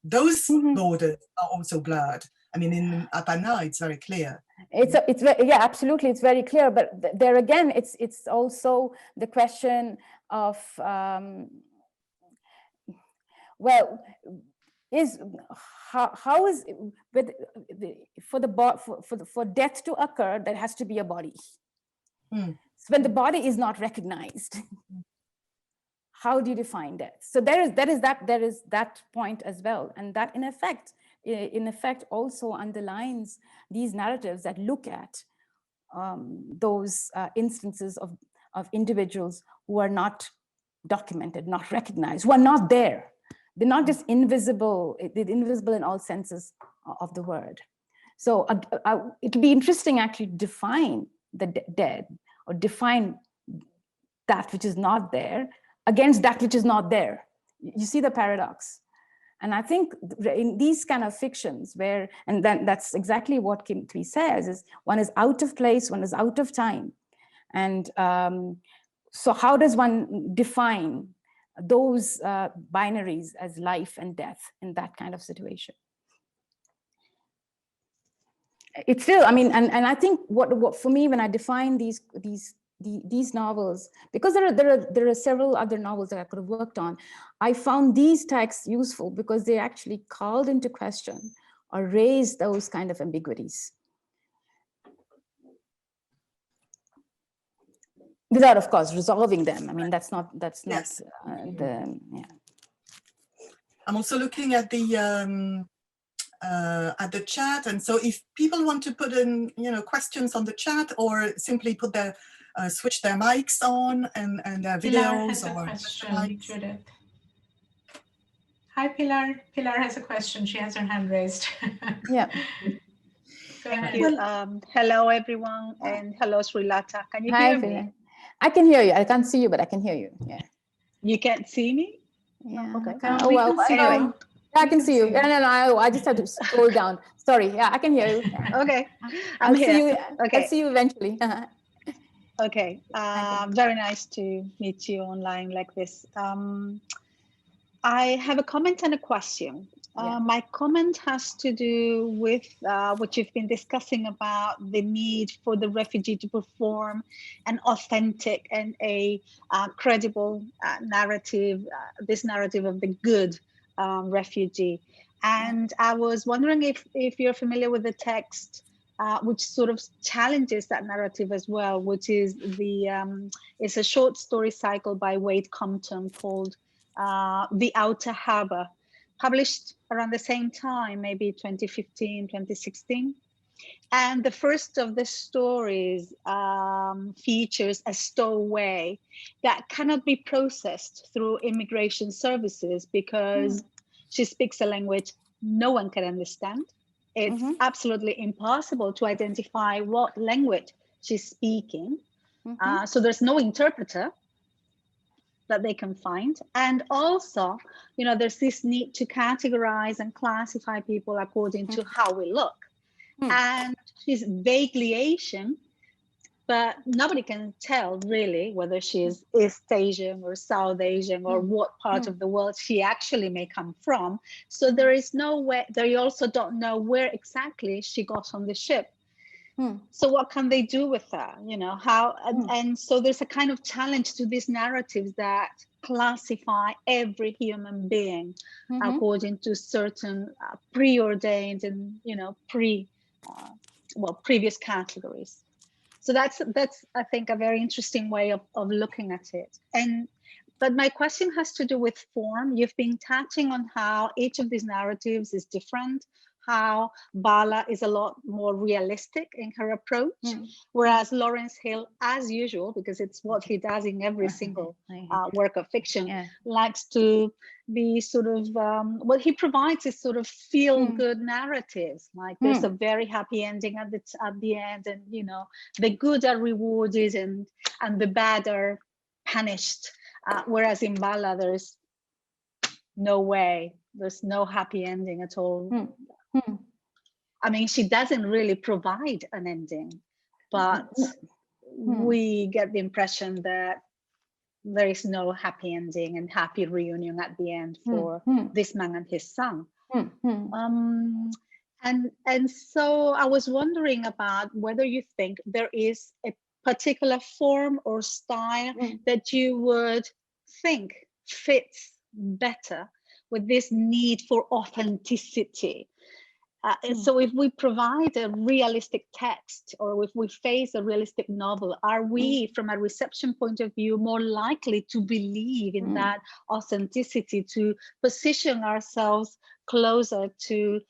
those borders are also blurred. I mean, in Apana, it's very clear. Yeah, absolutely, it's very clear. But there again, it's also the question of well, is how is with for death to occur, there has to be a body. So when the body is not recognized, how do you define death? So there is that point as well, and that in effect also underlines these narratives that look at those instances of individuals who are not documented, not recognized, who are not there. They're not just invisible, they're invisible in all senses of the word. So it'll be interesting actually to define the dead, or define that which is not there against that which is not there. You see the paradox. And I think in these kind of fictions where, and then that's exactly what Thúy says, is one is out of place, one is out of time. And so how does one define those binaries as life and death in that kind of situation? It's still, I mean, and I think what for me, when I define these novels, because there are several other novels that I could have worked on, I found these texts useful because they actually called into question or raised those kind of ambiguities. Without, of course, resolving them. I mean, that's not Yes. yeah. I'm also looking at the chat, and so if people want to put in, questions on the chat, or simply put their switch their mics on and their videos, Pilar has or a question, Judith. Hi, Pilar. Pilar has a question. She has her hand raised. Yeah. Go ahead. Well, hello, everyone, and hello, Srilata. Can you Hi, hear Pilar. me? I can hear you. I can't see you, but I can hear you. Yeah. You can't see me? Yeah. Okay. Oh, well, Anyway. I can see you. No, I just have to scroll down. Sorry. Yeah, I can hear you. Yeah. Okay, I'll here. see you. Okay. I'll see you eventually. Okay. Very nice to meet you online like this. I have a comment and a question. Yeah. My comment has to do with what you've been discussing about the need for the refugee to perform an authentic and a credible narrative, this narrative of the good refugee. And I was wondering if you're familiar with the text which sort of challenges that narrative as well, which is it's a short story cycle by Wade Compton called The Outer Harbor, published around the same time, maybe 2015, 2016. And the first of the stories features a stowaway that cannot be processed through immigration services because she speaks a language no one can understand. It's absolutely impossible to identify what language she's speaking. So there's no interpreter that they can find. And also, there's this need to categorize and classify people according to how we look. And she's vaguely Asian, but nobody can tell really whether she is East Asian or South Asian or what part of the world she actually may come from. So there is no way, they also don't know where exactly she got on the ship. So what can they do with her? And so there's a kind of challenge to these narratives that classify every human being according to certain preordained and previous categories. So that's I think a very interesting way of looking at it. But my question has to do with form. You've been touching on how each of these narratives is different, how Bala is a lot more realistic in her approach, whereas Lawrence Hill, as usual, because it's what he does in every single work of fiction, likes to be sort of, what he provides is sort of feel-good narratives. Like there's a very happy ending at the end, and the good are rewarded and the bad are punished. Whereas in Bala, there's no way, there's no happy ending at all. I mean, she doesn't really provide an ending, but we get the impression that there is no happy ending and happy reunion at the end for this man and his son. And so I was wondering about whether you think there is a particular form or style that you would think fits better with this need for authenticity. So if we provide a realistic text, or if we face a realistic novel, are we, from a reception point of view, more likely to believe in that authenticity, to position ourselves closer to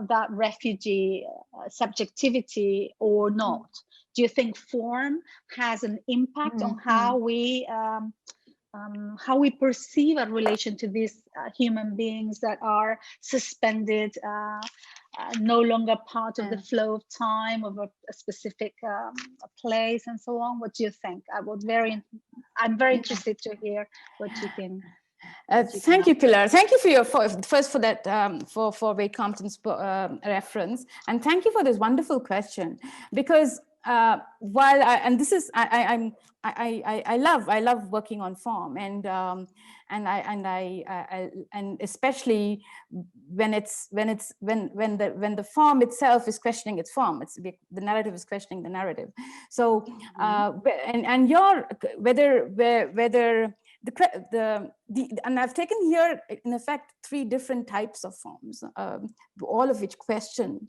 that refugee subjectivity or not? Do you think form has an impact on how we perceive a relation to these human beings that are suspended, no longer part of the flow of time of a specific place, and so on? What do you think? I'm very interested to hear what you can. Thank you, Pilar. Thank you for your first for that for Wade Compton's reference, and thank you for this wonderful question, because while I love working on form, and especially when the form itself is questioning its form. It's the narrative is questioning the narrative. So and your whether and I've taken here in effect 3 different types of forms, all of which question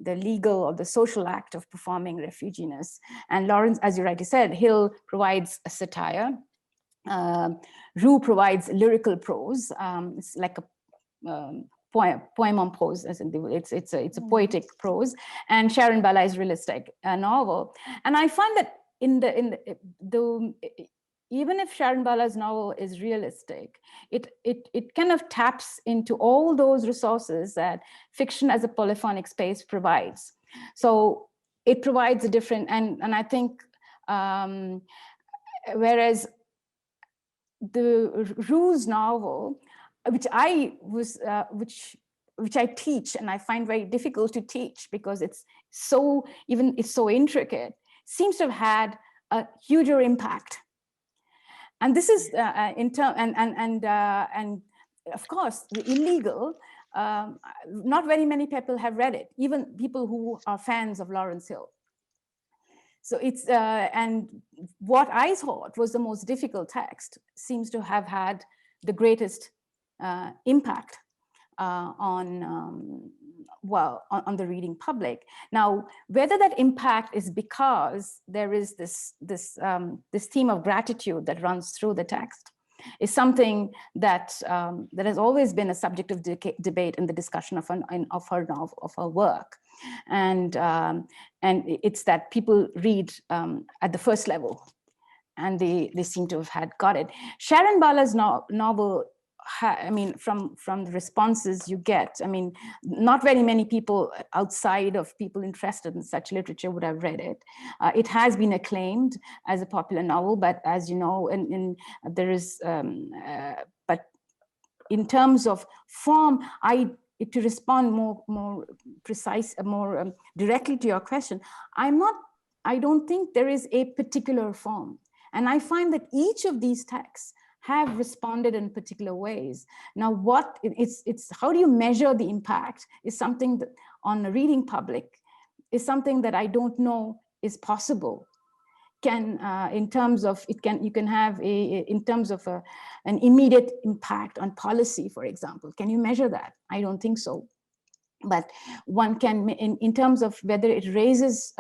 the legal or the social act of performing refuginess. And Lawrence, as you rightly said, Hill provides a satire. Rue provides lyrical prose. It's like a poem on prose, it's a poetic prose. And Sharon Bala is realistic novel. And I find that even if Sharon Bala's novel is realistic, it kind of taps into all those resources that fiction as a polyphonic space provides. So it provides a different, and I think, whereas the Rue's novel, which I teach, and I find very difficult to teach because it's so intricate, seems to have had a huger impact. And this is and of course the illegal. Not very many people have read it, even people who are fans of Lawrence Hill. So it's and what I thought was the most difficult text seems to have had the greatest impact on the reading public. Now, whether that impact is because there is this theme of gratitude that runs through the text is something that that has always been a subject of debate in the discussion of her novel, of her work, and it's that people read at the first level, and they seem to have got it. Sharon Bala's novel, I mean, from the responses you get, I mean, not very many people outside of people interested in such literature would have read it. It has been acclaimed as a popular novel, but as you know, there is, but in terms of form, to respond more precise, more directly to your question, I don't think there is a particular form. And I find that each of these texts have responded in particular ways. Now, it's how do you measure the impact is something that on a reading public is something that I don't know is possible. In terms of you can have in terms of an immediate impact on policy, for example. Can you measure that? I don't think so. But one can, in terms of whether it raises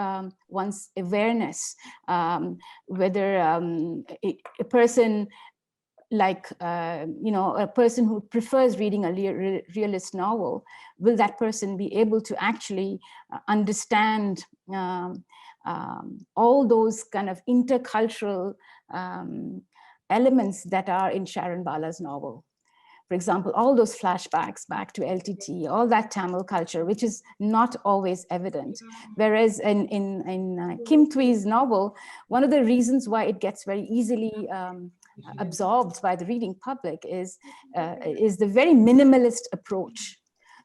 one's awareness, whether a person like, a person who prefers reading a realist novel, will that person be able to actually understand all those kind of intercultural elements that are in Sharon Bala's novel? For example, all those flashbacks back to LTT, all that Tamil culture, which is not always evident. Whereas in Kim Thúy's novel, one of the reasons why it gets very easily absorbed by the reading public is the very minimalist approach.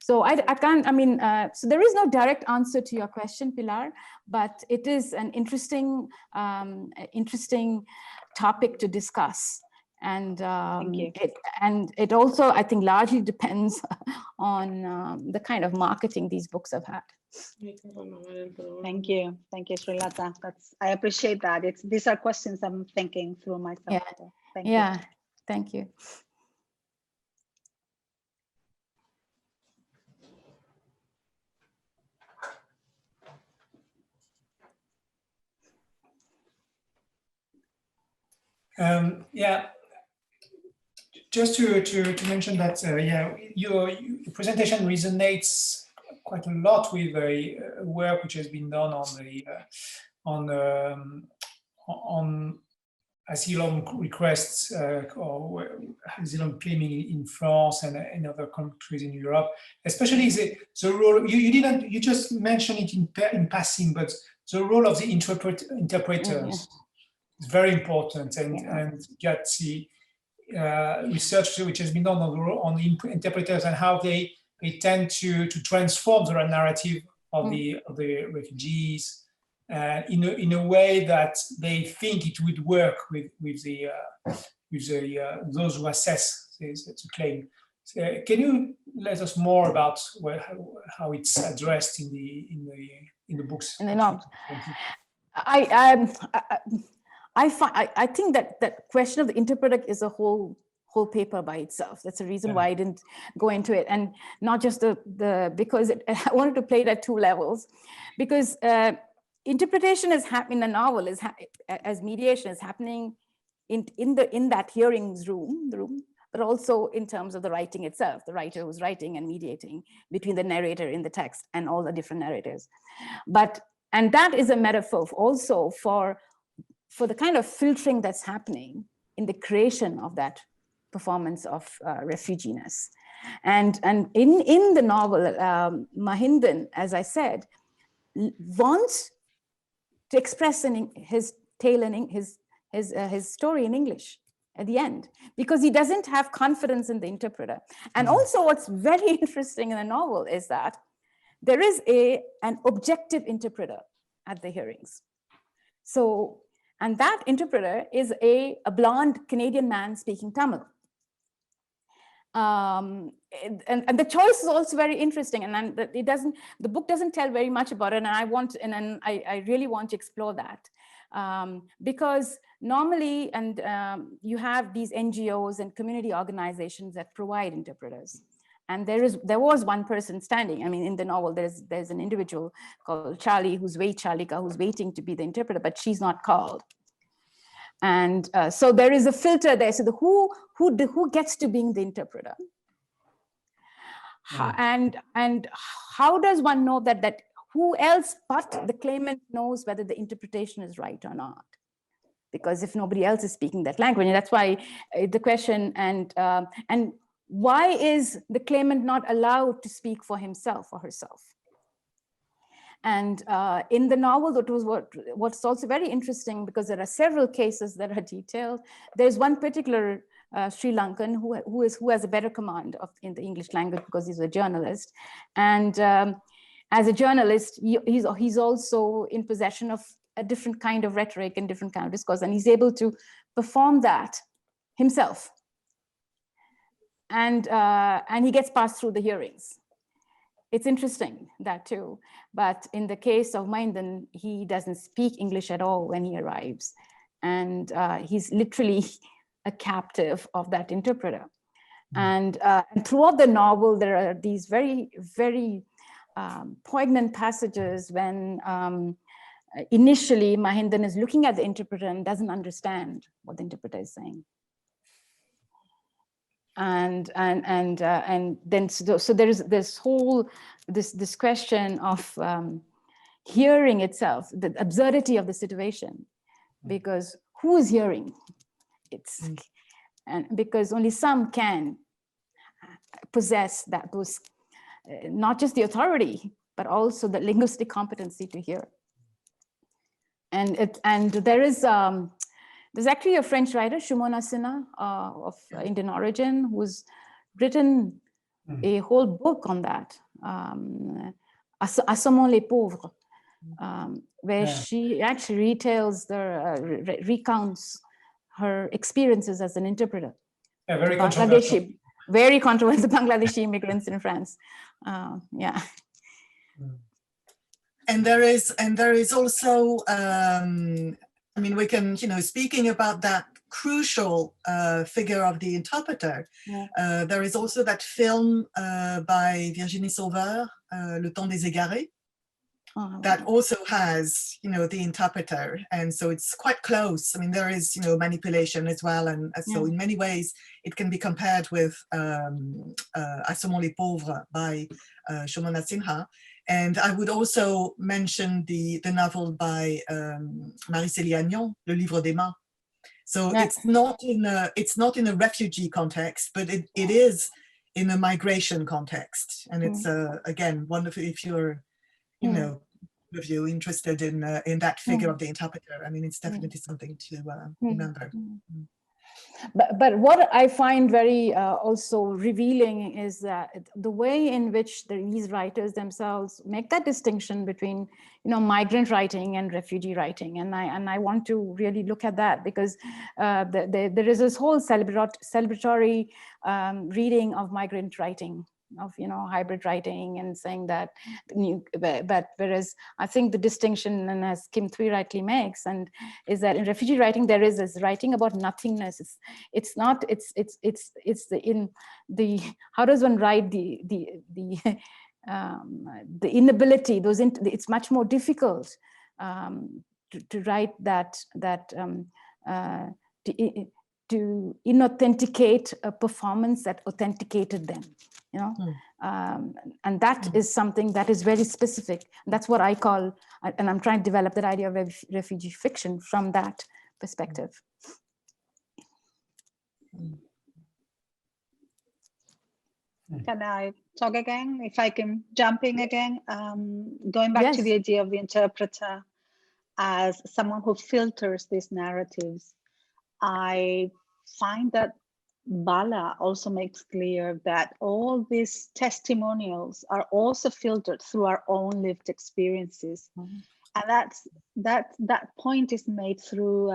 So I can't, I mean, so there is no direct answer to your question, Pilar, but it is an interesting, interesting topic to discuss. And it also, I think, largely depends on the kind of marketing these books have had. Thank you, Srilata. I appreciate that. These are questions I'm thinking through myself. Yeah, so thank you. Thank you. Yeah, just to mention that, yeah, your presentation resonates quite a lot with the work which has been done on asylum requests or asylum claiming in France and in other countries in Europe, especially the role, you just mentioned it in passing, but the role of the interpreters is very important, and get the research which has been done on interpreters and how they tend to transform the narrative of the refugees in a way that they think it would work with those who assess the claim. So, can you let us more about how it's addressed in the books? In the novels. I think that question of the interpreter is a whole paper by itself. That's the reason why I didn't go into it, and not just because I wanted to play it at two levels, because interpretation is happening in the novel as mediation is happening in that hearings room, but also in terms of the writing itself, the writer who's writing and mediating between the narrator in the text and all the different narrators. And that is a metaphor also for the kind of filtering that's happening in the creation of that performance of refuginess. And in the novel, Mahindan, as I said, wants to express his tale and his story in English at the end, because he doesn't have confidence in the interpreter. And also what's very interesting in the novel is that there is an objective interpreter at the hearings. So, and that interpreter is a blonde Canadian man speaking Tamil. And the choice is also very interesting, and the book doesn't tell very much about it, and I really want to explore that. Because normally, you have these NGOs and community organizations that provide interpreters. And there was one person standing. I mean, in the novel, there's an individual called Charlika, who's waiting to be the interpreter, but she's not called. And so there is a filter there. So who gets to being the interpreter? And how does one know that who else but the claimant knows whether the interpretation is right or not? Because if nobody else is speaking that language, and that's why the question, and why is the claimant not allowed to speak for himself or herself? And in the novel, that was what's also very interesting, because there are several cases that are detailed. There's one particular Sri Lankan who has a better command in the English language because he's a journalist. And as a journalist, he's also in possession of a different kind of rhetoric and different kind of discourse, and he's able to perform that himself. And he gets passed through the hearings. It's interesting, that too. But in the case of Mahindan, he doesn't speak English at all when he arrives. And he's literally a captive of that interpreter. And throughout the novel, there are these very, very poignant passages when initially Mahindan is looking at the interpreter and doesn't understand what the interpreter is saying. And then so there is this question of hearing itself, the absurdity of the situation, because who is hearing? And because only some can possess those not just the authority but also the linguistic competency to hear. And there's actually a French writer, Shumona Sinha, of Indian origin, who's written a whole book on that, Assommons les pauvres, where she actually retells recounts her experiences as an interpreter. Yeah, very controversial. Very controversial Bangladeshi immigrants in France. Yeah. And there is also, I mean, we can, speaking about that crucial figure of the interpreter, there is also that film by Virginie Sauveur, Le Temps des Égarés, that also has, the interpreter. And so it's quite close. I mean, there is, manipulation as well. And so in many ways, it can be compared with Assommons les pauvres by Shomona Sinha. And I would also mention the novel by Marie-Célie Agnon, Le Livre des Mains. So it's not in a refugee context, but it is in a migration context. And it's again wonderful if you're, if you're interested in that figure of the interpreter. I mean, it's definitely something to remember. But what I find very also revealing is that the way in which these writers themselves make that distinction between, migrant writing and refugee writing, and I want to really look at that, because there is this whole celebratory reading of migrant writing, of hybrid writing, and saying that but whereas I think the distinction, and as Kim Thúy rightly makes, and is that in refugee writing there is this writing about nothingness. It's how does one write the inability, it's much more difficult to write to inauthenticate a performance that authenticated them, and that is something that is very specific. That's what I call, and I'm trying to develop that idea of refugee fiction from that perspective. Can I talk again? If I can jump in again, going back to the idea of the interpreter as someone who filters these narratives, I find that Bala also makes clear that all these testimonials are also filtered through our own lived experiences. And that point is made through,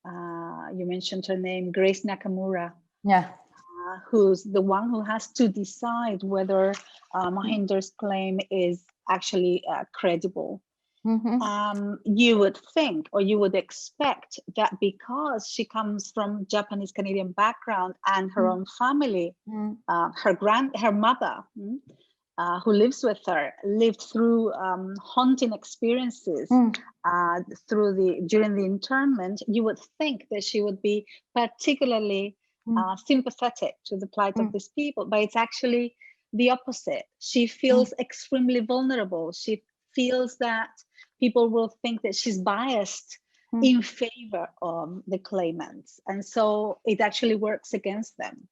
you mentioned her name, Grace Nakamura. Who's the one who has to decide whether Mohinder's claim is actually credible. You would think, or you would expect, that because she comes from Japanese Canadian background and her own family, her mother, who lives with her, lived through haunting experiences during the internment, you would think that she would be particularly sympathetic to the plight of these people, but it's actually the opposite. She feels extremely vulnerable. She feels that people will think that she's biased in favor of the claimants, and so it actually works against them.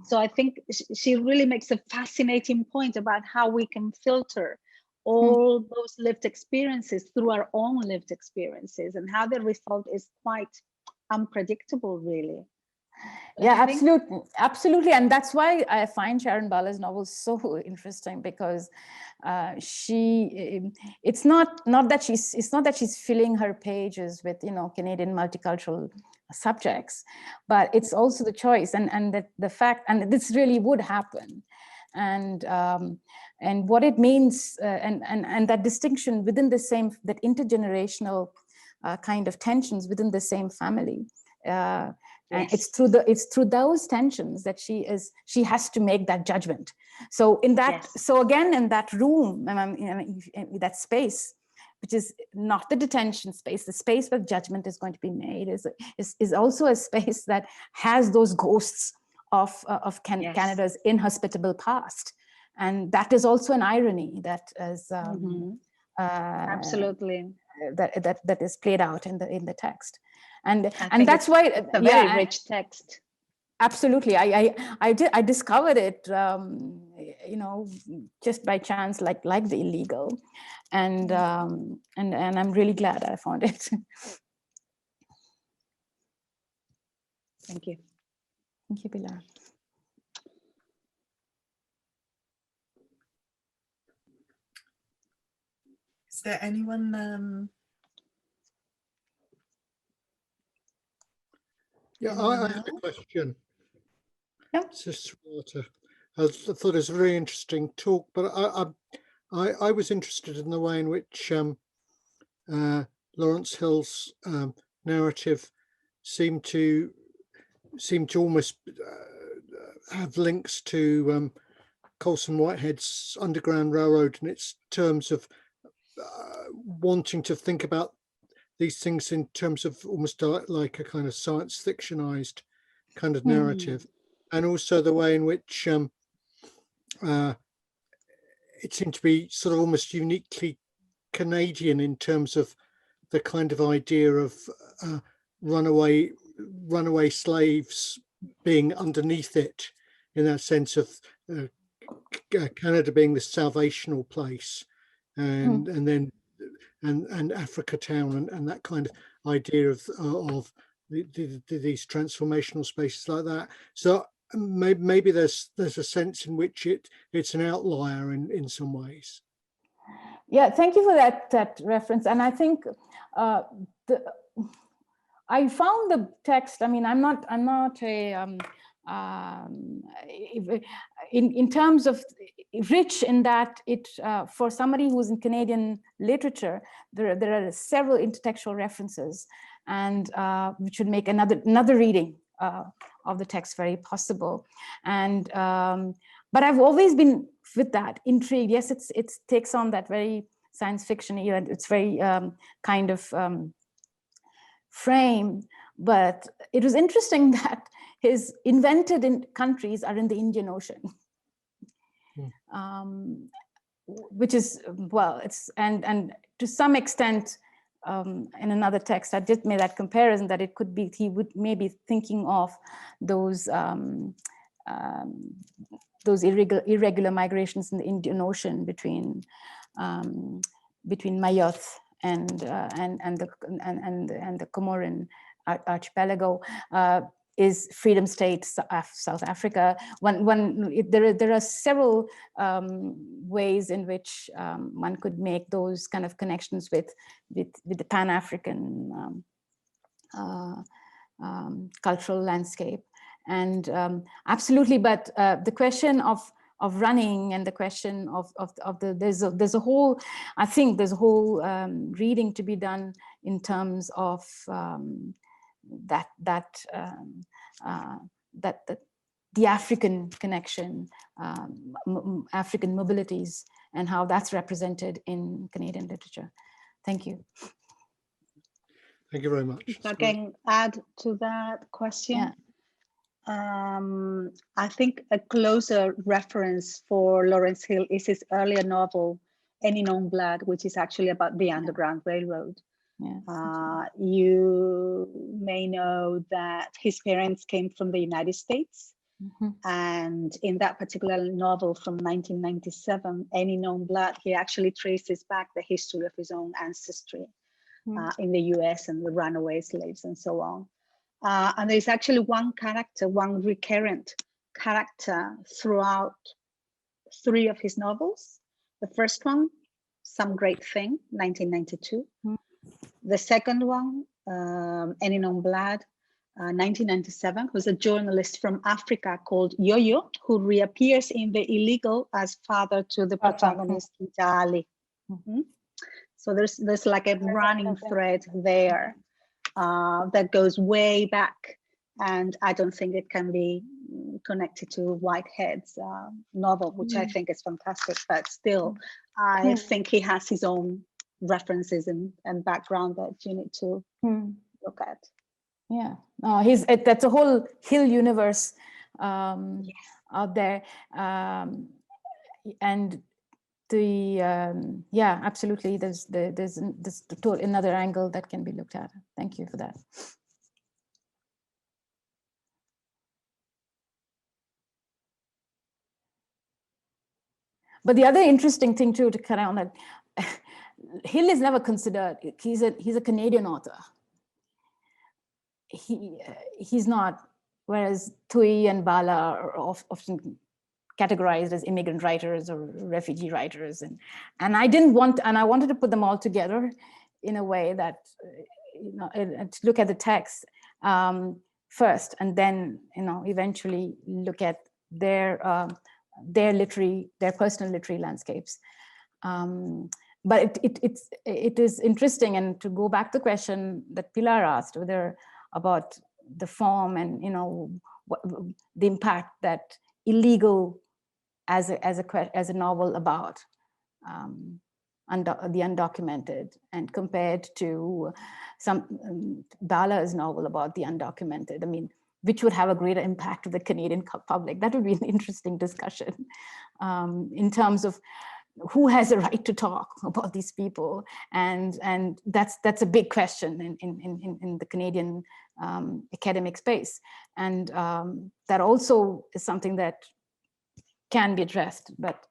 So I think she really makes a fascinating point about how we can filter all those lived experiences through our own lived experiences, and how the result is quite unpredictable, really. Yeah, absolutely. And that's why I find Sharon Bala's novel so interesting, because it's not that she's filling her pages with Canadian multicultural subjects, but it's also the choice and that the fact, and this really would happen, and what it means, and that distinction within the same, that intergenerational kind of tensions within the same family. And it's through those tensions that she has to make that judgment. So in that, so again, in that room, in that space, which is not the detention space, the space where judgment is going to be made, is also a space that has those ghosts of Canada's inhospitable past, and that is also an irony that is absolutely that is played out in the text. And that's why it's a very rich text. Absolutely, I discovered it, just by chance, like the illegal, and I'm really glad I found it. Thank you. Thank you, Pilar. Is there anyone? Yeah, I have a question. Yeah. Srilata. I thought it was a very interesting talk, but I was interested in the way in which Lawrence Hill's narrative seemed to almost have links to Colson Whitehead's Underground Railroad in its terms of wanting to think about these things in terms of almost like a kind of science fictionized kind of narrative, and also the way in which it seemed to be sort of almost uniquely Canadian in terms of the kind of idea of runaway slaves being underneath it, in that sense of Canada being the salvational place, and then Africa Town and that kind of idea of these transformational spaces like that. So maybe there's a sense in which it's an outlier in some ways. Yeah, thank you for that reference. And I think I found the text. I mean, I'm not a in terms of rich in that it for somebody who's in Canadian literature, there are several intertextual references, and which would make another reading of the text very possible. And but I've always been with that intrigued. Yes, it takes on that very science fiction, it's very kind of frame, but it was interesting that his invented in countries are in the Indian Ocean, which is, well, it's and to some extent in another text I did make that comparison that it could be he would maybe thinking of those irregular migrations in the Indian Ocean between Mayotte and the Comorin archipelago, is Freedom State South Africa. There are several ways in which one could make those kind of connections with the Pan-African cultural landscape. And absolutely, but the question of running and the question of there's a whole, I think there's a whole reading to be done in terms of the African connection, African mobilities, and how that's represented in Canadian literature. Thank you. Thank you very much. If I can add to that question. Yeah. I think a closer reference for Lawrence Hill is his earlier novel, Any Known Blood, which is actually about the Underground Railroad. Yeah. You may know that his parents came from the United States. And in that particular novel from 1997, Any Known Blood, he actually traces back the history of his own ancestry in the US and the runaway slaves and so on. And there's actually one character, one recurrent character throughout 3 of his novels. The first one, Some Great Thing, 1992. The second one, Any Known Blood, 1997, who's a journalist from Africa called Yo-Yo, who reappears in The Illegal as father to the protagonist, Jali. So there's like a running thread there. That goes way back, and I don't think it can be connected to Whitehead's novel, which I think is fantastic, but still I think he has his own references and background that you need to look at. Yeah, that's a whole Hill universe out there, and yeah, absolutely. There's another angle that can be looked at. Thank you for that. But the other interesting thing too to carry on that Hill is never considered. He's a Canadian author. He's not. Whereas Thúy and Bala are often categorized as immigrant writers or refugee writers, and I wanted to put them all together in a way that and to look at the text first, and then eventually look at their personal literary landscapes. But it is interesting, and to go back to the question that Pilar asked, whether about the form and the impact that illegal as a novel about the undocumented, and compared to some Bala's novel about the undocumented. I mean, which would have a greater impact on the Canadian public? That would be an interesting discussion in terms of who has a right to talk about these people, and that's a big question in the Canadian academic space, and that also is something that can be addressed, but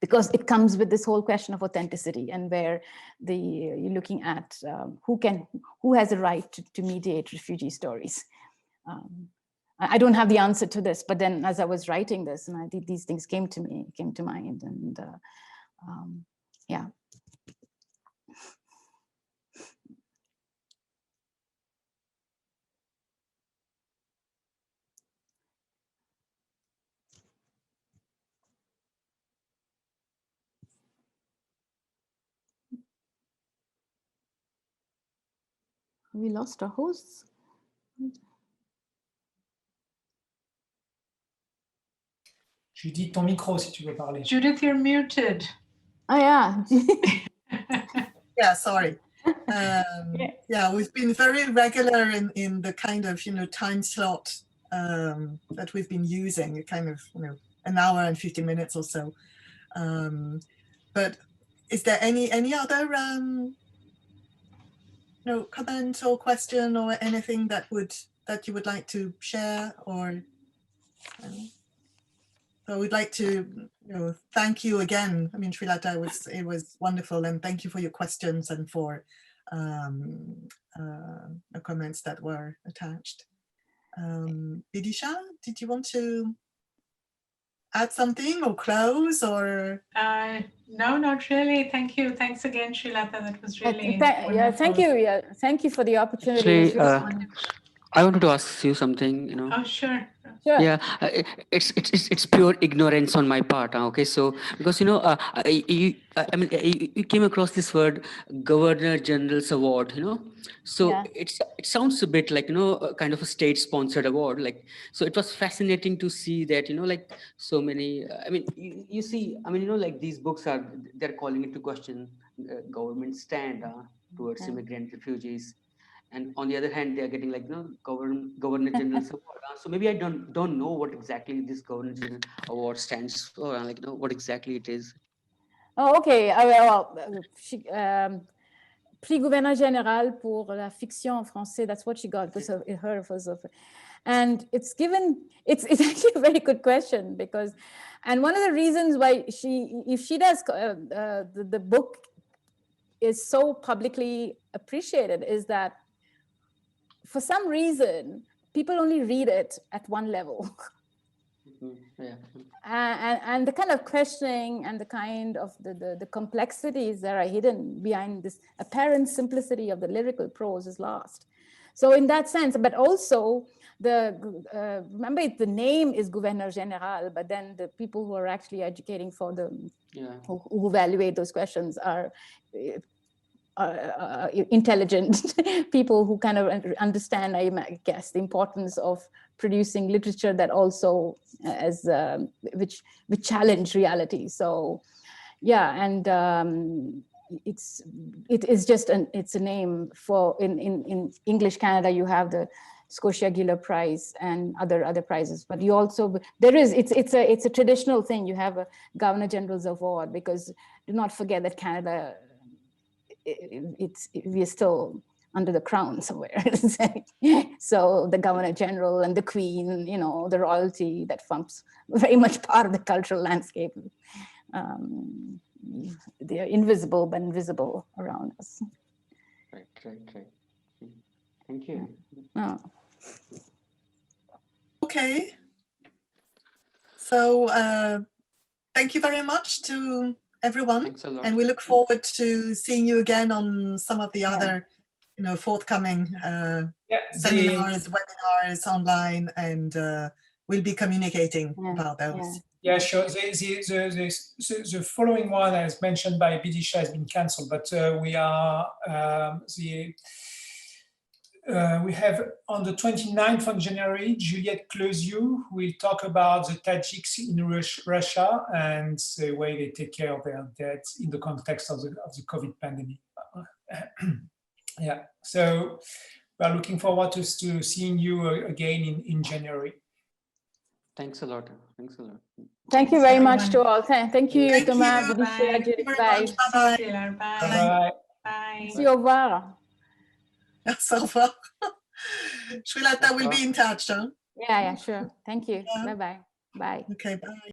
because it comes with this whole question of authenticity, and where you're looking at who has a right to mediate refugee stories. I don't have the answer to this, but then as I was writing this, and these things came to mind, and yeah. We lost our hosts. Judith, ton micro si tu veux parler. Judith, you're muted. Oh yeah. Yeah, sorry. Yeah, we've been very regular in the kind of time slot that we've been using, kind of an hour and 50 minutes or so. But is there any other comment or question or anything that you would like to share? Or so we'd like to thank you again. I mean, Srilata, it was wonderful, and thank you for your questions and for the comments that were attached. Vidisha, did you want to add something or close, or? No, not really. Thank you. Thanks again, Srilata. That was really yeah, thank you. Yeah, thank you for the opportunity. Actually, I wanted to ask you something. Oh, sure. Sure. Yeah, it's pure ignorance on my part. Okay, so because you came across this word Governor General's Award. So Yeah. it sounds a bit like kind of a state-sponsored award. Like, so it was fascinating to see that like so many. I mean, you see, I mean like these books they're calling into question government stand towards immigrant refugees. And on the other hand, they are getting like Governor General's Award. So maybe I don't know what exactly this Governor General Award stands for. Like what exactly it is. Oh, okay. Prix Gouverneur Général pour la fiction en français. That's what she got because of her. And it's actually a very good question, because, and one of the reasons why if she does, the book is so publicly appreciated is that for some reason, people only read it at one level. Yeah. And the kind of questioning and the kind of the complexities that are hidden behind this apparent simplicity of the lyrical prose is lost. So in that sense, but also remember the name is Gouverneur Général, but then the people who are actually educating for who evaluate those questions are intelligent people who kind of understand, I guess, the importance of producing literature that also which challenge reality. So yeah, and it's a name for in English Canada you have the Scotia Giller Prize and other prizes, but you also it's a traditional thing. You have a Governor General's Award, because do not forget that Canada, we're still under the crown somewhere. So the Governor General and the Queen, the royalty, that forms very much part of the cultural landscape. They are invisible but invisible around us. Right. Thank you. Oh. Okay. So thank you very much to everyone. Thanks a lot. And we look forward to seeing you again on some of the other, forthcoming seminars, webinars online, and we'll be communicating about those. Yeah, sure. The following one, as mentioned by Bidisha, has been cancelled, but we are we have on the 29th of January, Juliette Closiou, who will talk about the Tajiks in Russia and the way they take care of their dead in the context of the COVID pandemic. Yeah, so we're looking forward to seeing you again in January. Thanks a lot. Thanks a lot. Thank you very much to all. Thank you, Thomas, you. Bidisha, Judith. Bye. Bye. Bye. Bye. See you. Au revoir. Au revoir. Srilata will be in touch, huh? Yeah, sure. Thank you. Bye-bye. Bye. Okay, bye.